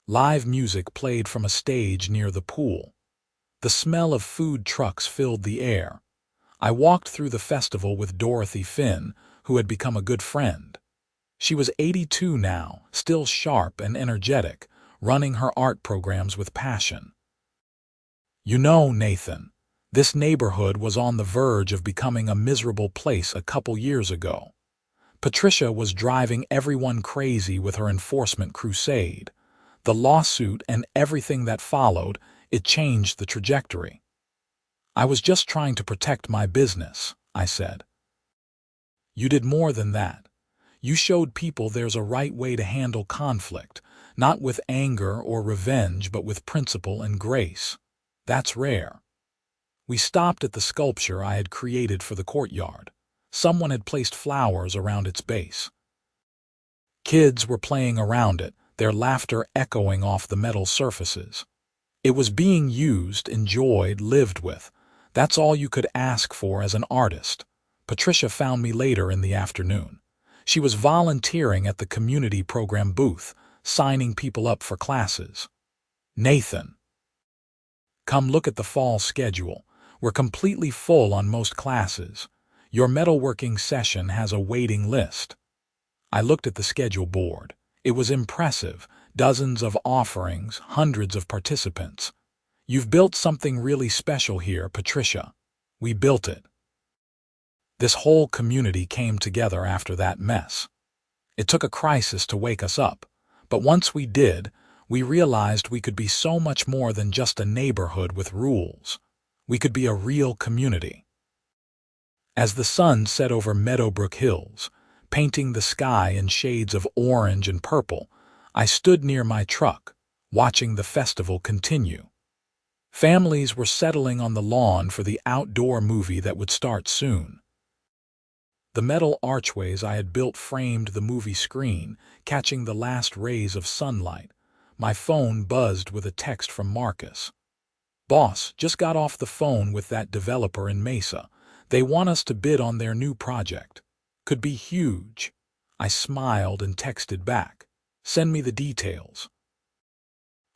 Live music played from a stage near the pool. The smell of food trucks filled the air. I walked through the festival with Dorothy Finn, who had become a good friend. She was 82 now, still sharp and energetic, running her art programs with passion. "You know, Nathan, this neighborhood was on the verge of becoming a miserable place a couple years ago. Patricia was driving everyone crazy with her enforcement crusade. The lawsuit and everything that followed, it changed the trajectory." "I was just trying to protect my business," I said. "You did more than that. You showed people there's a right way to handle conflict, not with anger or revenge but with principle and grace. That's rare." We stopped at the sculpture I had created for the courtyard. Someone had placed flowers around its base. Kids were playing around it, their laughter echoing off the metal surfaces. It was being used, enjoyed, lived with. That's all you could ask for as an artist. Patricia found me later in the afternoon. She was volunteering at the community program booth, signing people up for classes. "Nathan, come look at the fall schedule. We're completely full on most classes. Your metalworking session has a waiting list." I looked at the schedule board. It was impressive. Dozens of offerings, hundreds of participants. "You've built something really special here, Patricia." We built it. This whole community came together after that mess. It took a crisis to wake us up, but once we did, we realized we could be so much more than just a neighborhood with rules. We could be a real community. As the sun set over Meadowbrook Hills, painting the sky in shades of orange and purple, I stood near my truck, watching the festival continue. Families were settling on the lawn for the outdoor movie that would start soon. The metal archways I had built framed the movie screen, catching the last rays of sunlight. My phone buzzed with a text from Marcus. "Boss, just got off the phone with that developer in Mesa. They want us to bid on their new project. Could be huge." I smiled and texted back, "Send me the details."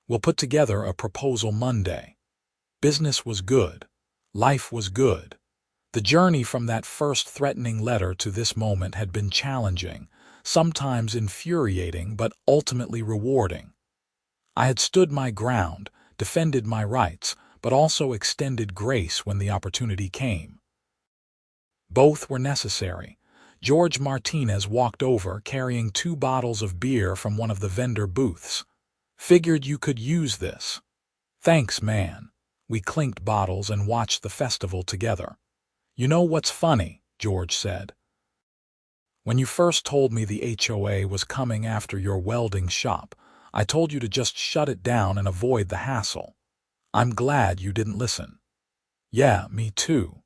"We'll put together a proposal Monday." Business was good. Life was good. The journey from that first threatening letter to this moment had been challenging, sometimes infuriating, but ultimately rewarding. I had stood my ground, defended my rights, but also extended grace when the opportunity came. Both were necessary. George Martinez walked over carrying 2 bottles of beer from one of the vendor booths. "Figured you could use this." "Thanks, man." We clinked bottles and watched the festival together. "You know what's funny?" George said. "When you first told me the HOA was coming after your welding shop, I told you to just shut it down and avoid the hassle. I'm glad you didn't listen." "Yeah, me too."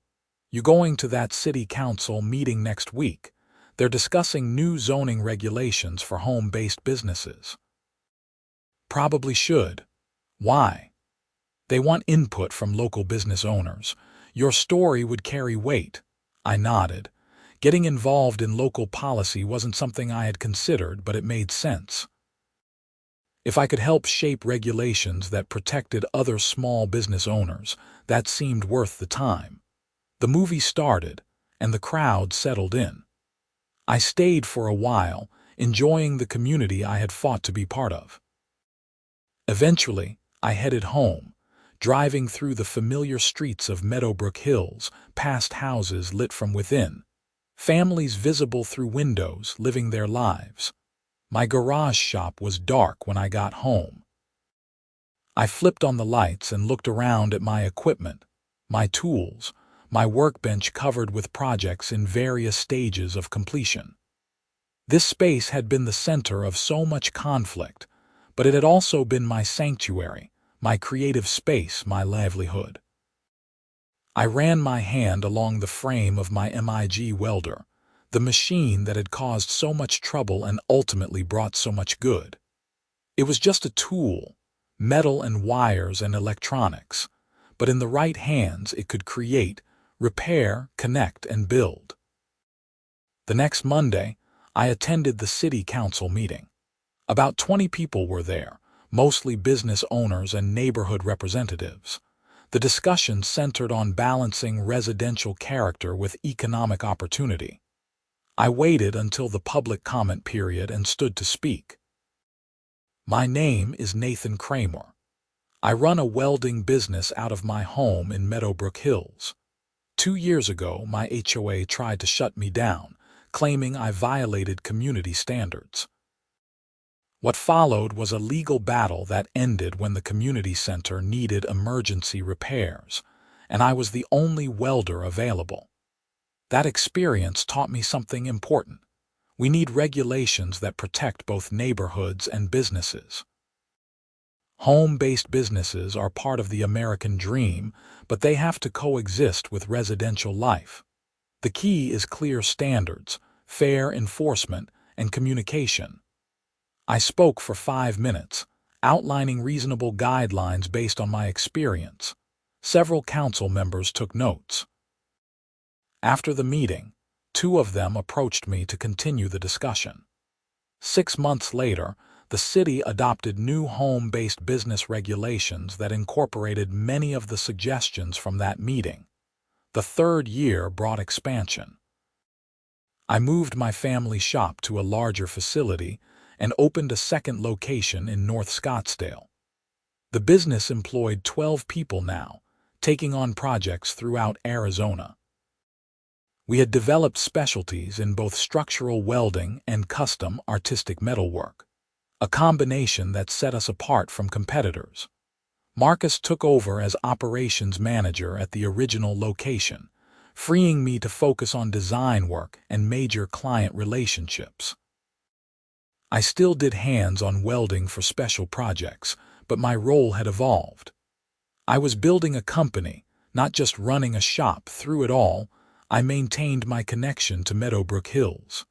"You going to that city council meeting next week? They're discussing new zoning regulations for home-based businesses." "Probably should." "Why?" "They want input from local business owners. Your story would carry weight." I nodded. Getting involved in local policy wasn't something I had considered, but it made sense. If I could help shape regulations that protected other small business owners, that seemed worth the time. The movie started, and the crowd settled in. I stayed for a while, enjoying the community I had fought to be part of. Eventually, I headed home, driving through the familiar streets of Meadowbrook Hills, past houses lit from within, families visible through windows living their lives. My garage shop was dark when I got home. I flipped on the lights and looked around at my equipment, my tools, my workbench covered with projects in various stages of completion. This space had been the center of so much conflict, but it had also been my sanctuary, my creative space, my livelihood. I ran my hand along the frame of my MIG welder, the machine that had caused so much trouble and ultimately brought so much good. It was just a tool, metal and wires and electronics, but in the right hands it could create, repair, connect, and build. The next Monday, I attended the city council meeting. About 20 people were there, mostly business owners and neighborhood representatives. The discussion centered on balancing residential character with economic opportunity. I waited until the public comment period and stood to speak. My name is Nathan Kramer. I run a welding business out of my home in Meadowbrook Hills. 2 years ago, my HOA tried to shut me down, claiming I violated community standards. What followed was a legal battle that ended when the community center needed emergency repairs, and I was the only welder available. That experience taught me something important. We need regulations that protect both neighborhoods and businesses. Home-based businesses are part of the American dream, but they have to coexist with residential life. The key is clear standards, fair enforcement, and communication. I spoke for 5 minutes, outlining reasonable guidelines based on my experience. Several council members took notes. After the meeting, 2 of them approached me to continue the discussion. 6 months later, the city adopted new home-based business regulations that incorporated many of the suggestions from that meeting. The 3rd year brought expansion. I moved my family shop to a larger facility and opened a second location in North Scottsdale. The business employed 12 people now, taking on projects throughout Arizona. We had developed specialties in both structural welding and custom artistic metalwork, a combination that set us apart from competitors. Marcus took over as operations manager at the original location, freeing me to focus on design work and major client relationships. I still did hands-on welding for special projects, but my role had evolved. I was building a company, not just running a shop. Through it all, I maintained my connection to Meadowbrook Hills.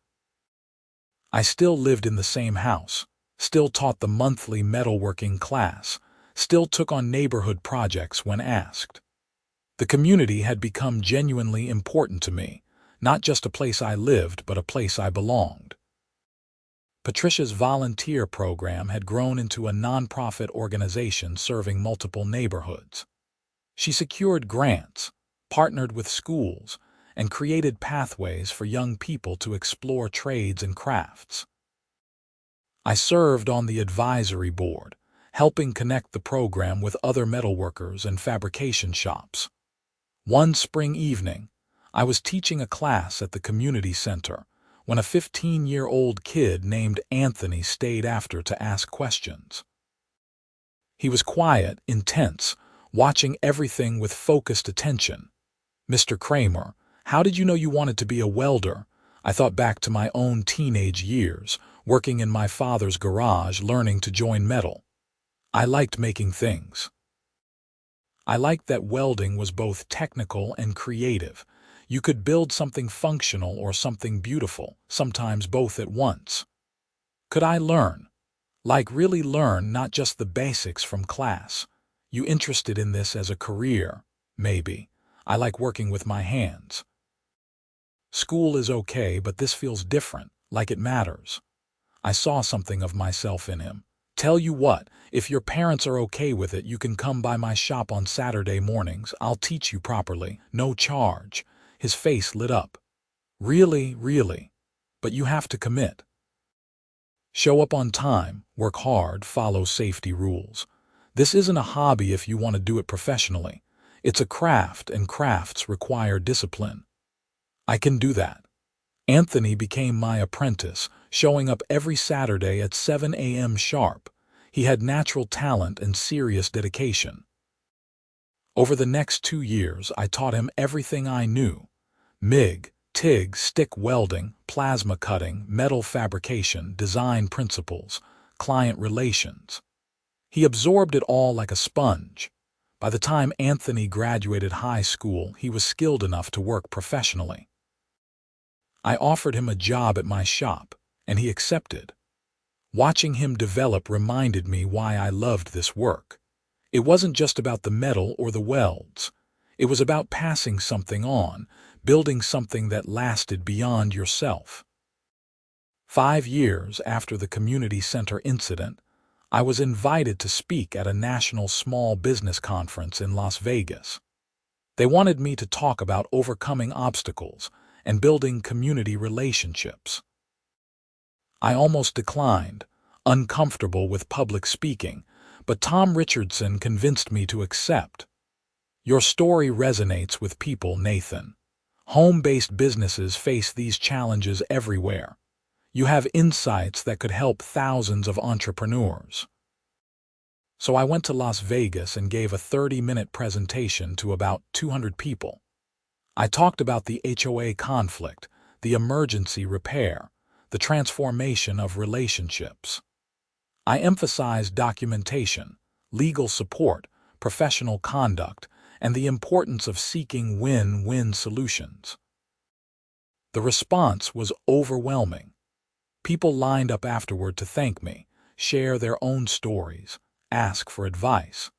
I still lived in the same house, still taught the monthly metalworking class, still took on neighborhood projects when asked. The community had become genuinely important to me, not just a place I lived, but a place I belonged. Patricia's volunteer program had grown into a nonprofit organization serving multiple neighborhoods. She secured grants, partnered with schools, and created pathways for young people to explore trades and crafts. I served on the advisory board, helping connect the program with other metalworkers and fabrication shops. One spring evening, I was teaching a class at the community center when a 15-year-old kid named Anthony stayed after to ask questions. He was quiet, intense, watching everything with focused attention. "Mr. Kramer, how did you know you wanted to be a welder?" I thought back to my own teenage years, working in my father's garage, learning to join metal. I liked making things. I liked that welding was both technical and creative. You could build something functional or something beautiful, sometimes both at once. Could I learn? Like really learn, not just the basics from class. You interested in this as a career? Maybe. I like working with my hands. School is okay, but this feels different, like it matters. I saw something of myself in him. Tell you what, if your parents are okay with it, you can come by my shop on Saturday mornings. I'll teach you properly, no charge. His face lit up. Really, really. But you have to commit. Show up on time, work hard, follow safety rules. This isn't a hobby if you want to do it professionally. It's a craft, and crafts require discipline. I can do that. Anthony became my apprentice, showing up every Saturday at 7 a.m. sharp. He had natural talent and serious dedication. Over the next 2 years, I taught him everything I knew: MIG, TIG, stick welding, plasma cutting, metal fabrication, design principles, client relations. He absorbed it all like a sponge. By the time Anthony graduated high school, he was skilled enough to work professionally. I offered him a job at my shop, and he accepted. Watching him develop reminded me why I loved this work. It wasn't just about the metal or the welds. It was about passing something on, building something that lasted beyond yourself. 5 years after the community center incident, I was invited to speak at a national small business conference in Las Vegas. They wanted me to talk about overcoming obstacles and building community relationships. I almost declined, uncomfortable with public speaking, but Tom Richardson convinced me to accept. Your story resonates with people, Nathan. Home-based businesses face these challenges everywhere. You have insights that could help thousands of entrepreneurs. So I went to Las Vegas and gave a 30-minute presentation to about 200 people. I talked about the HOA conflict, the emergency repair, the transformation of relationships. I emphasized documentation, legal support, professional conduct, and the importance of seeking win-win solutions. The response was overwhelming. People lined up afterward to thank me, share their own stories, ask for advice.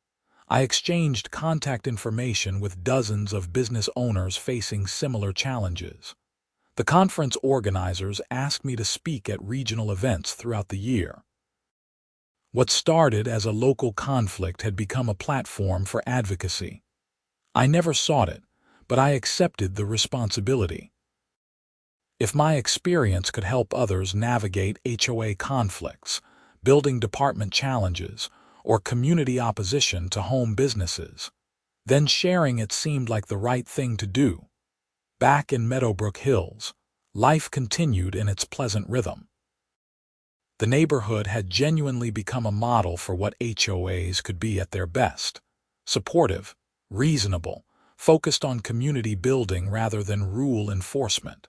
I exchanged contact information with dozens of business owners facing similar challenges. The conference organizers asked me to speak at regional events throughout the year. What started as a local conflict had become a platform for advocacy. I never sought it, but I accepted the responsibility. If my experience could help others navigate HOA conflicts, building department challenges, or community opposition to home businesses, then sharing it seemed like the right thing to do. Back in Meadowbrook Hills, life continued in its pleasant rhythm. The neighborhood had genuinely become a model for what HOAs could be at their best: supportive, reasonable, focused on community building rather than rule enforcement.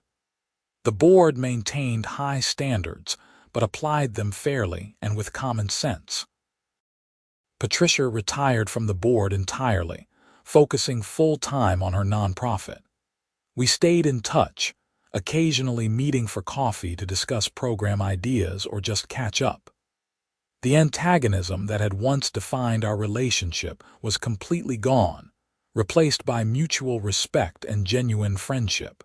The board maintained high standards, but applied them fairly and with common sense. Patricia retired from the board entirely, focusing full-time on her nonprofit. We stayed in touch, occasionally meeting for coffee to discuss program ideas or just catch up. The antagonism that had once defined our relationship was completely gone, replaced by mutual respect and genuine friendship.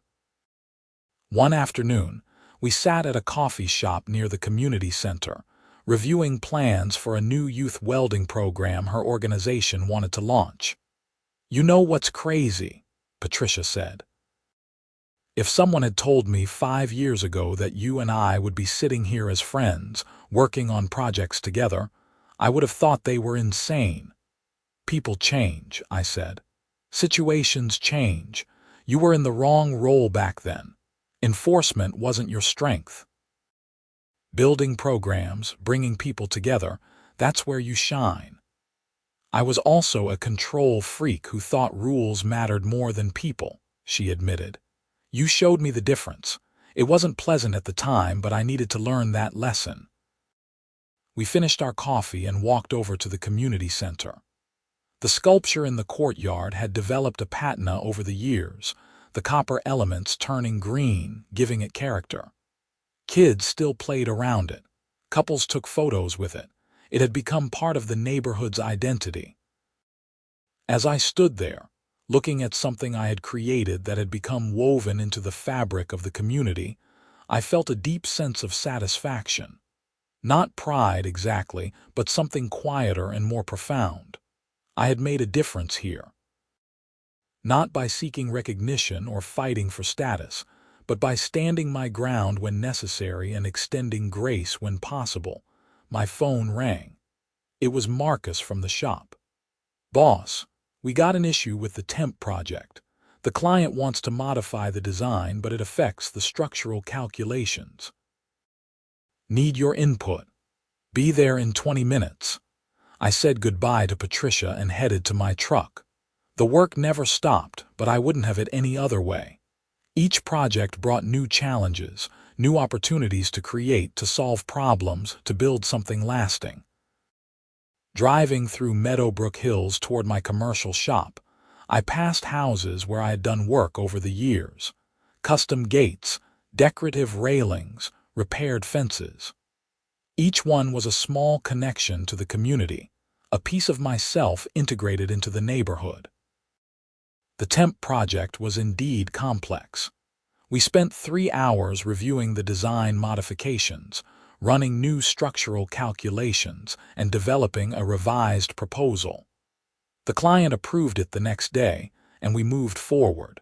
One afternoon, we sat at a coffee shop near the community center, reviewing plans for a new youth welding program her organization wanted to launch. "You know what's crazy?" Patricia said. "If someone had told me 5 years ago that you and I would be sitting here as friends, working on projects together, I would have thought they were insane." "People change," I said. "Situations change. You were in the wrong role back then. Enforcement wasn't your strength. Building programs, bringing people together, that's where you shine." "I was also a control freak who thought rules mattered more than people," she admitted. "You showed me the difference. It wasn't pleasant at the time, but I needed to learn that lesson." We finished our coffee and walked over to the community center. The sculpture in the courtyard had developed a patina over the years, the copper elements turning green, giving it character. Kids still played around it. Couples took photos with it. It had become part of the neighborhood's identity. As I stood there, looking at something I had created that had become woven into the fabric of the community, I felt a deep sense of satisfaction. Not pride exactly, but something quieter and more profound. I had made a difference here. Not by seeking recognition or fighting for status, but by standing my ground when necessary and extending grace when possible. My phone rang. It was Marcus from the shop. "Boss, we got an issue with the temp project. The client wants to modify the design, but it affects the structural calculations. Need your input. Be there in 20 minutes. I said goodbye to Patricia and headed to my truck. The work never stopped, but I wouldn't have it any other way. Each project brought new challenges, new opportunities to solve problems, to build something lasting. Driving through Meadowbrook Hills toward my commercial shop, I passed houses where I had done work over the years. Custom gates, decorative railings, repaired fences. Each one was a small connection to the community, a piece of myself integrated into the neighborhood. The temp project was indeed complex. We spent 3 hours reviewing the design modifications, running new structural calculations, and developing a revised proposal. The client approved it the next day, and we moved forward.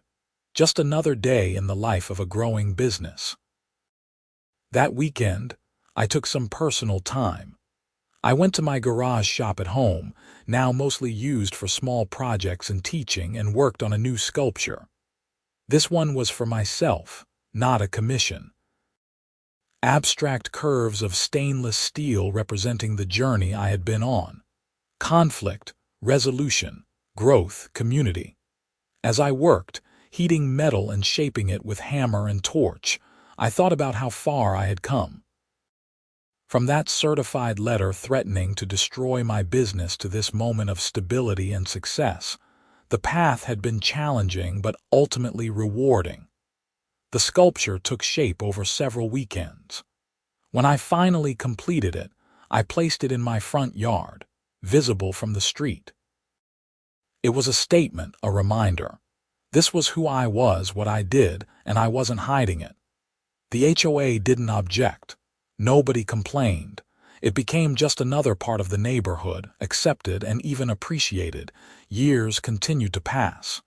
Just another day in the life of a growing business. That weekend, I took some personal time. I went to my garage shop at home, now mostly used for small projects and teaching, and worked on a new sculpture. This one was for myself, not a commission. Abstract curves of stainless steel representing the journey I had been on. Conflict, resolution, growth, community. As I worked, heating metal and shaping it with hammer and torch, I thought about how far I had come. From that certified letter threatening to destroy my business to this moment of stability and success, the path had been challenging but ultimately rewarding. The sculpture took shape over several weekends. When I finally completed it, I placed it in my front yard, visible from the street. It was a statement, a reminder. This was who I was, what I did, and I wasn't hiding it. The HOA didn't object. Nobody complained. It became just another part of the neighborhood, accepted and even appreciated. Years continued to pass.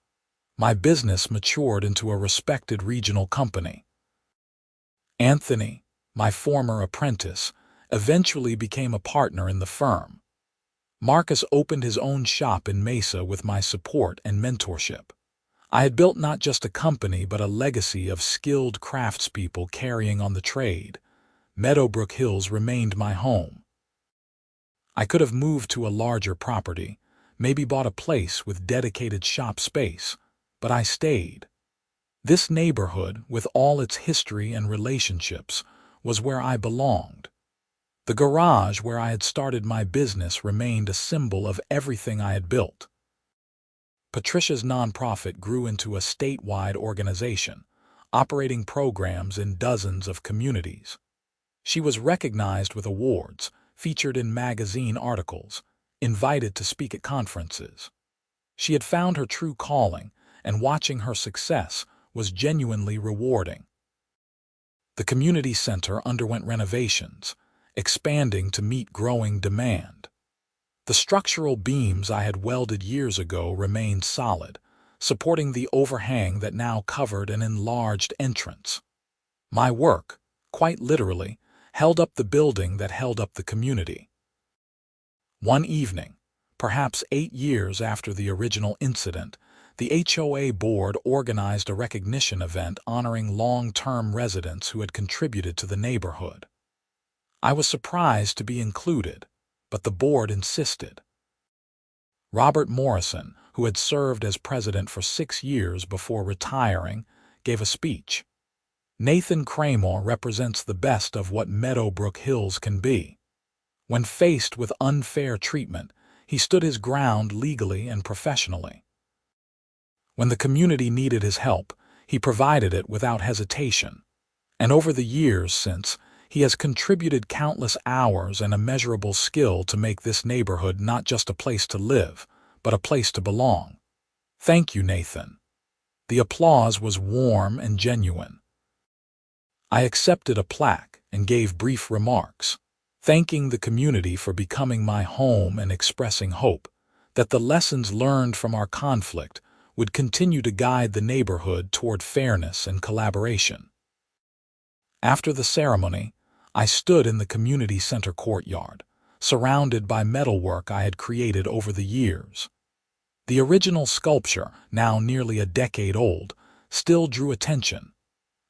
My business matured into a respected regional company. Anthony, my former apprentice, eventually became a partner in the firm. Marcus opened his own shop in Mesa with my support and mentorship. I had built not just a company but a legacy of skilled craftspeople carrying on the trade. Meadowbrook Hills remained my home. I could have moved to a larger property, maybe bought a place with dedicated shop space, but I stayed. This neighborhood, with all its history and relationships, was where I belonged. The garage where I had started my business remained a symbol of everything I had built. Patricia's nonprofit grew into a statewide organization, operating programs in dozens of communities. She was recognized with awards, featured in magazine articles, invited to speak at conferences. She had found her true calling, and watching her success was genuinely rewarding. The community center underwent renovations, expanding to meet growing demand. The structural beams I had welded years ago remained solid, supporting the overhang that now covered an enlarged entrance. My work, quite literally, held up the building that held up the community. One evening, perhaps 8 years after the original incident, the HOA board organized a recognition event honoring long-term residents who had contributed to the neighborhood. I was surprised to be included, but the board insisted. Robert Morrison, who had served as president for 6 years before retiring, gave a speech. Nathan Kramer represents the best of what Meadowbrook Hills can be. When faced with unfair treatment, he stood his ground legally and professionally. When the community needed his help, he provided it without hesitation. And over the years since, he has contributed countless hours and immeasurable skill to make this neighborhood not just a place to live, but a place to belong. Thank you, Nathan. The applause was warm and genuine. I accepted a plaque and gave brief remarks, thanking the community for becoming my home and expressing hope that the lessons learned from our conflict would continue to guide the neighborhood toward fairness and collaboration. After the ceremony, I stood in the community center courtyard, surrounded by metalwork I had created over the years. The original sculpture, now nearly a decade old, still drew attention.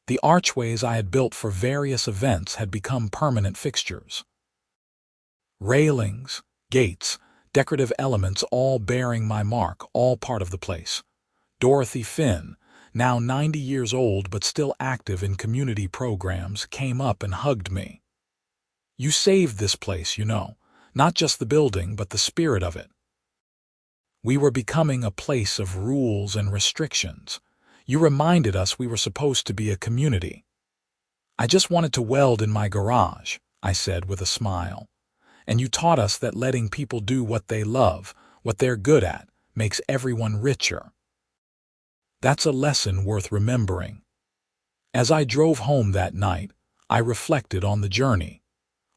The archways I had built for various events had become permanent fixtures. Railings, gates, decorative elements all bearing my mark, all part of the place. Dorothy Finn, now 90 years old but still active in community programs, came up and hugged me. "You saved this place, you know, not just the building but the spirit of it. We were becoming a place of rules and restrictions. You reminded us we were supposed to be a community." "I just wanted to weld in my garage," I said with a smile. "And you taught us that letting people do what they love, what they're good at, makes everyone richer." That's a lesson worth remembering. As I drove home that night, I reflected on the journey.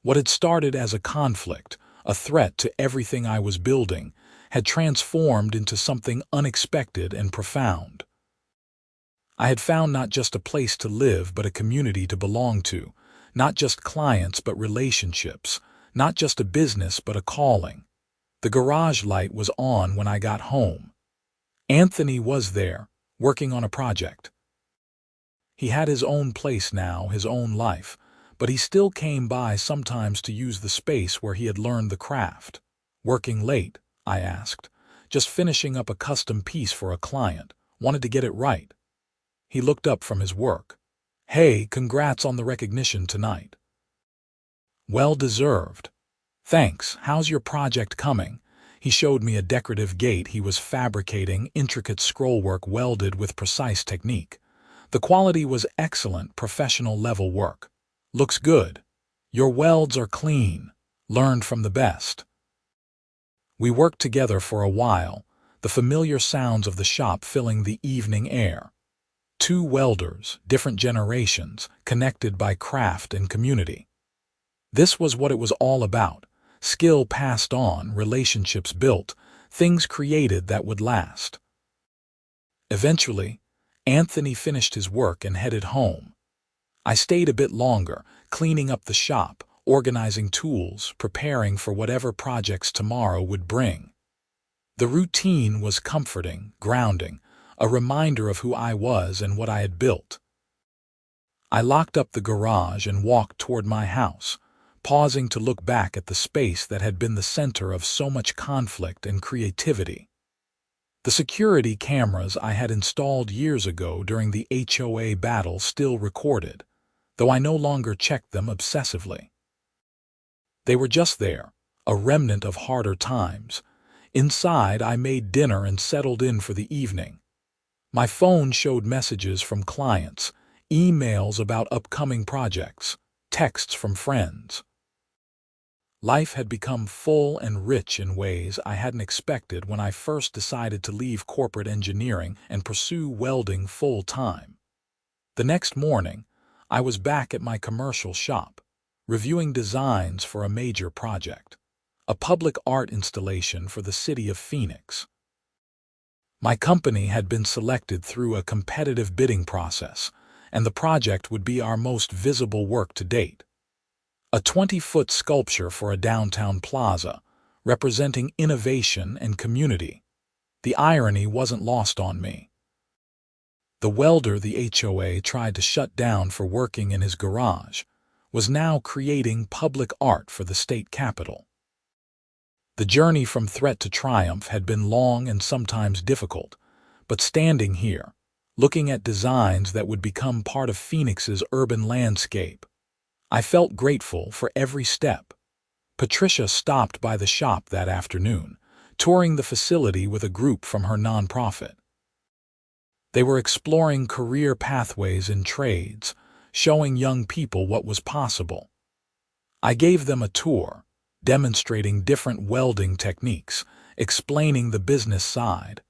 What had started as a conflict, a threat to everything I was building, had transformed into something unexpected and profound. I had found not just a place to live but a community to belong to, not just clients but relationships, not just a business but a calling. The garage light was on when I got home. Anthony was there, working on a project. He had his own place now, his own life, but he still came by sometimes to use the space where he had learned the craft. "Working late?" I asked. "Just finishing up a custom piece for a client. Wanted to get it right." He looked up from his work. "Hey, congrats on the recognition tonight." "Well deserved." "Thanks. How's your project coming?" He showed me a decorative gate he was fabricating, intricate scrollwork welded with precise technique. The quality was excellent, professional-level work. "Looks good. Your welds are clean. Learned from the best." We worked together for a while, the familiar sounds of the shop filling the evening air. Two welders, different generations, connected by craft and community. This was what it was all about. Skill passed on, relationships built, things created that would last. Eventually, Anthony finished his work and headed home. I stayed a bit longer, cleaning up the shop, organizing tools, preparing for whatever projects tomorrow would bring. The routine was comforting, grounding, a reminder of who I was and what I had built. I locked up the garage and walked toward my house, pausing to look back at the space that had been the center of so much conflict and creativity. The security cameras I had installed years ago during the HOA battle still recorded, though I no longer checked them obsessively. They were just there, a remnant of harder times. Inside, I made dinner and settled in for the evening. My phone showed messages from clients, emails about upcoming projects, texts from friends. Life had become full and rich in ways I hadn't expected when I first decided to leave corporate engineering and pursue welding full-time. The next morning, I was back at my commercial shop, reviewing designs for a major project, a public art installation for the city of Phoenix. My company had been selected through a competitive bidding process, and the project would be our most visible work to date. A 20-foot sculpture for a downtown plaza, representing innovation and community. The irony wasn't lost on me. The welder the HOA tried to shut down for working in his garage was now creating public art for the state capitol. The journey from threat to triumph had been long and sometimes difficult, but standing here, looking at designs that would become part of Phoenix's urban landscape, I felt grateful for every step. Patricia stopped by the shop that afternoon, touring the facility with a group from her nonprofit. They were exploring career pathways in trades, showing young people what was possible. I gave them a tour, demonstrating different welding techniques, explaining the business side,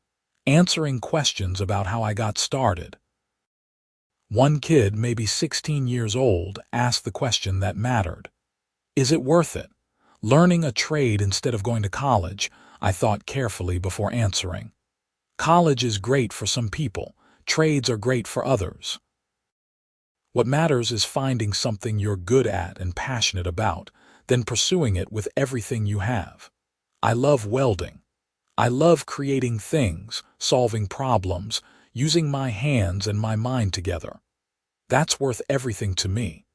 answering questions about how I got started. One kid, maybe 16 years old, asked the question that mattered. "Is it worth it? Learning a trade instead of going to college?" I thought carefully before answering. "College is great for some people. Trades are great for others." What matters is finding something you're good at and passionate about, then pursuing it with everything you have. I love welding. I love creating things, solving problems, using my hands and my mind together. That's worth everything to me.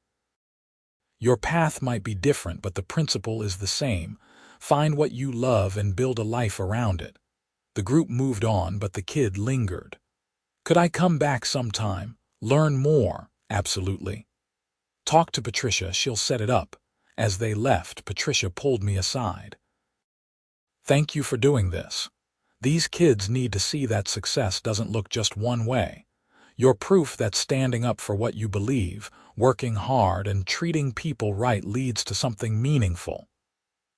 Your path might be different, but the principle is the same. Find what you love and build a life around it. The group moved on, but the kid lingered. Could I come back sometime? Learn more? Absolutely. Talk to Patricia, she'll set it up. As they left, Patricia pulled me aside. Thank you for doing this. These kids need to see that success doesn't look just one way. You're proof that standing up for what you believe, working hard, and treating people right leads to something meaningful.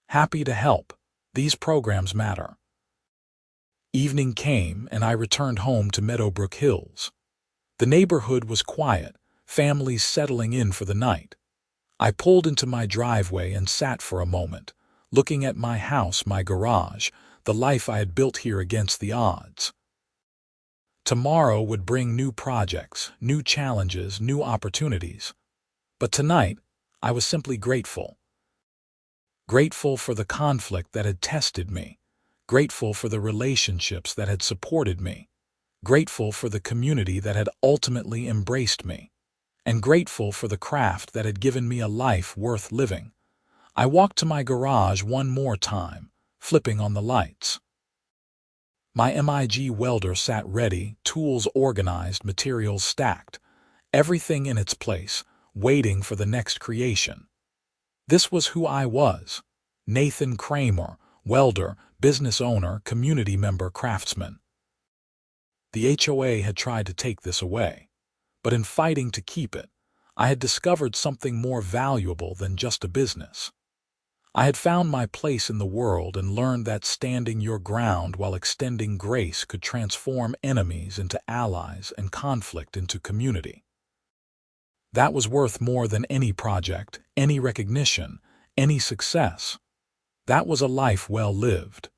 Happy to help. These programs matter. Evening came, and I returned home to Meadowbrook Hills. The neighborhood was quiet, families settling in for the night. I pulled into my driveway and sat for a moment, looking at my house, my garage, the life I had built here against the odds. Tomorrow would bring new projects, new challenges, new opportunities. But tonight, I was simply grateful. Grateful for the conflict that had tested me, grateful for the relationships that had supported me, grateful for the community that had ultimately embraced me, and grateful for the craft that had given me a life worth living. I walked to my garage one more time, flipping on the lights. My MIG welder sat ready, tools organized, materials stacked, everything in its place, waiting for the next creation. This was who I was. Nathan Kramer, welder, business owner, community member, craftsman. The HOA had tried to take this away, but in fighting to keep it, I had discovered something more valuable than just a business. I had found my place in the world and learned that standing your ground while extending grace could transform enemies into allies and conflict into community. That was worth more than any project, any recognition, any success. That was a life well lived.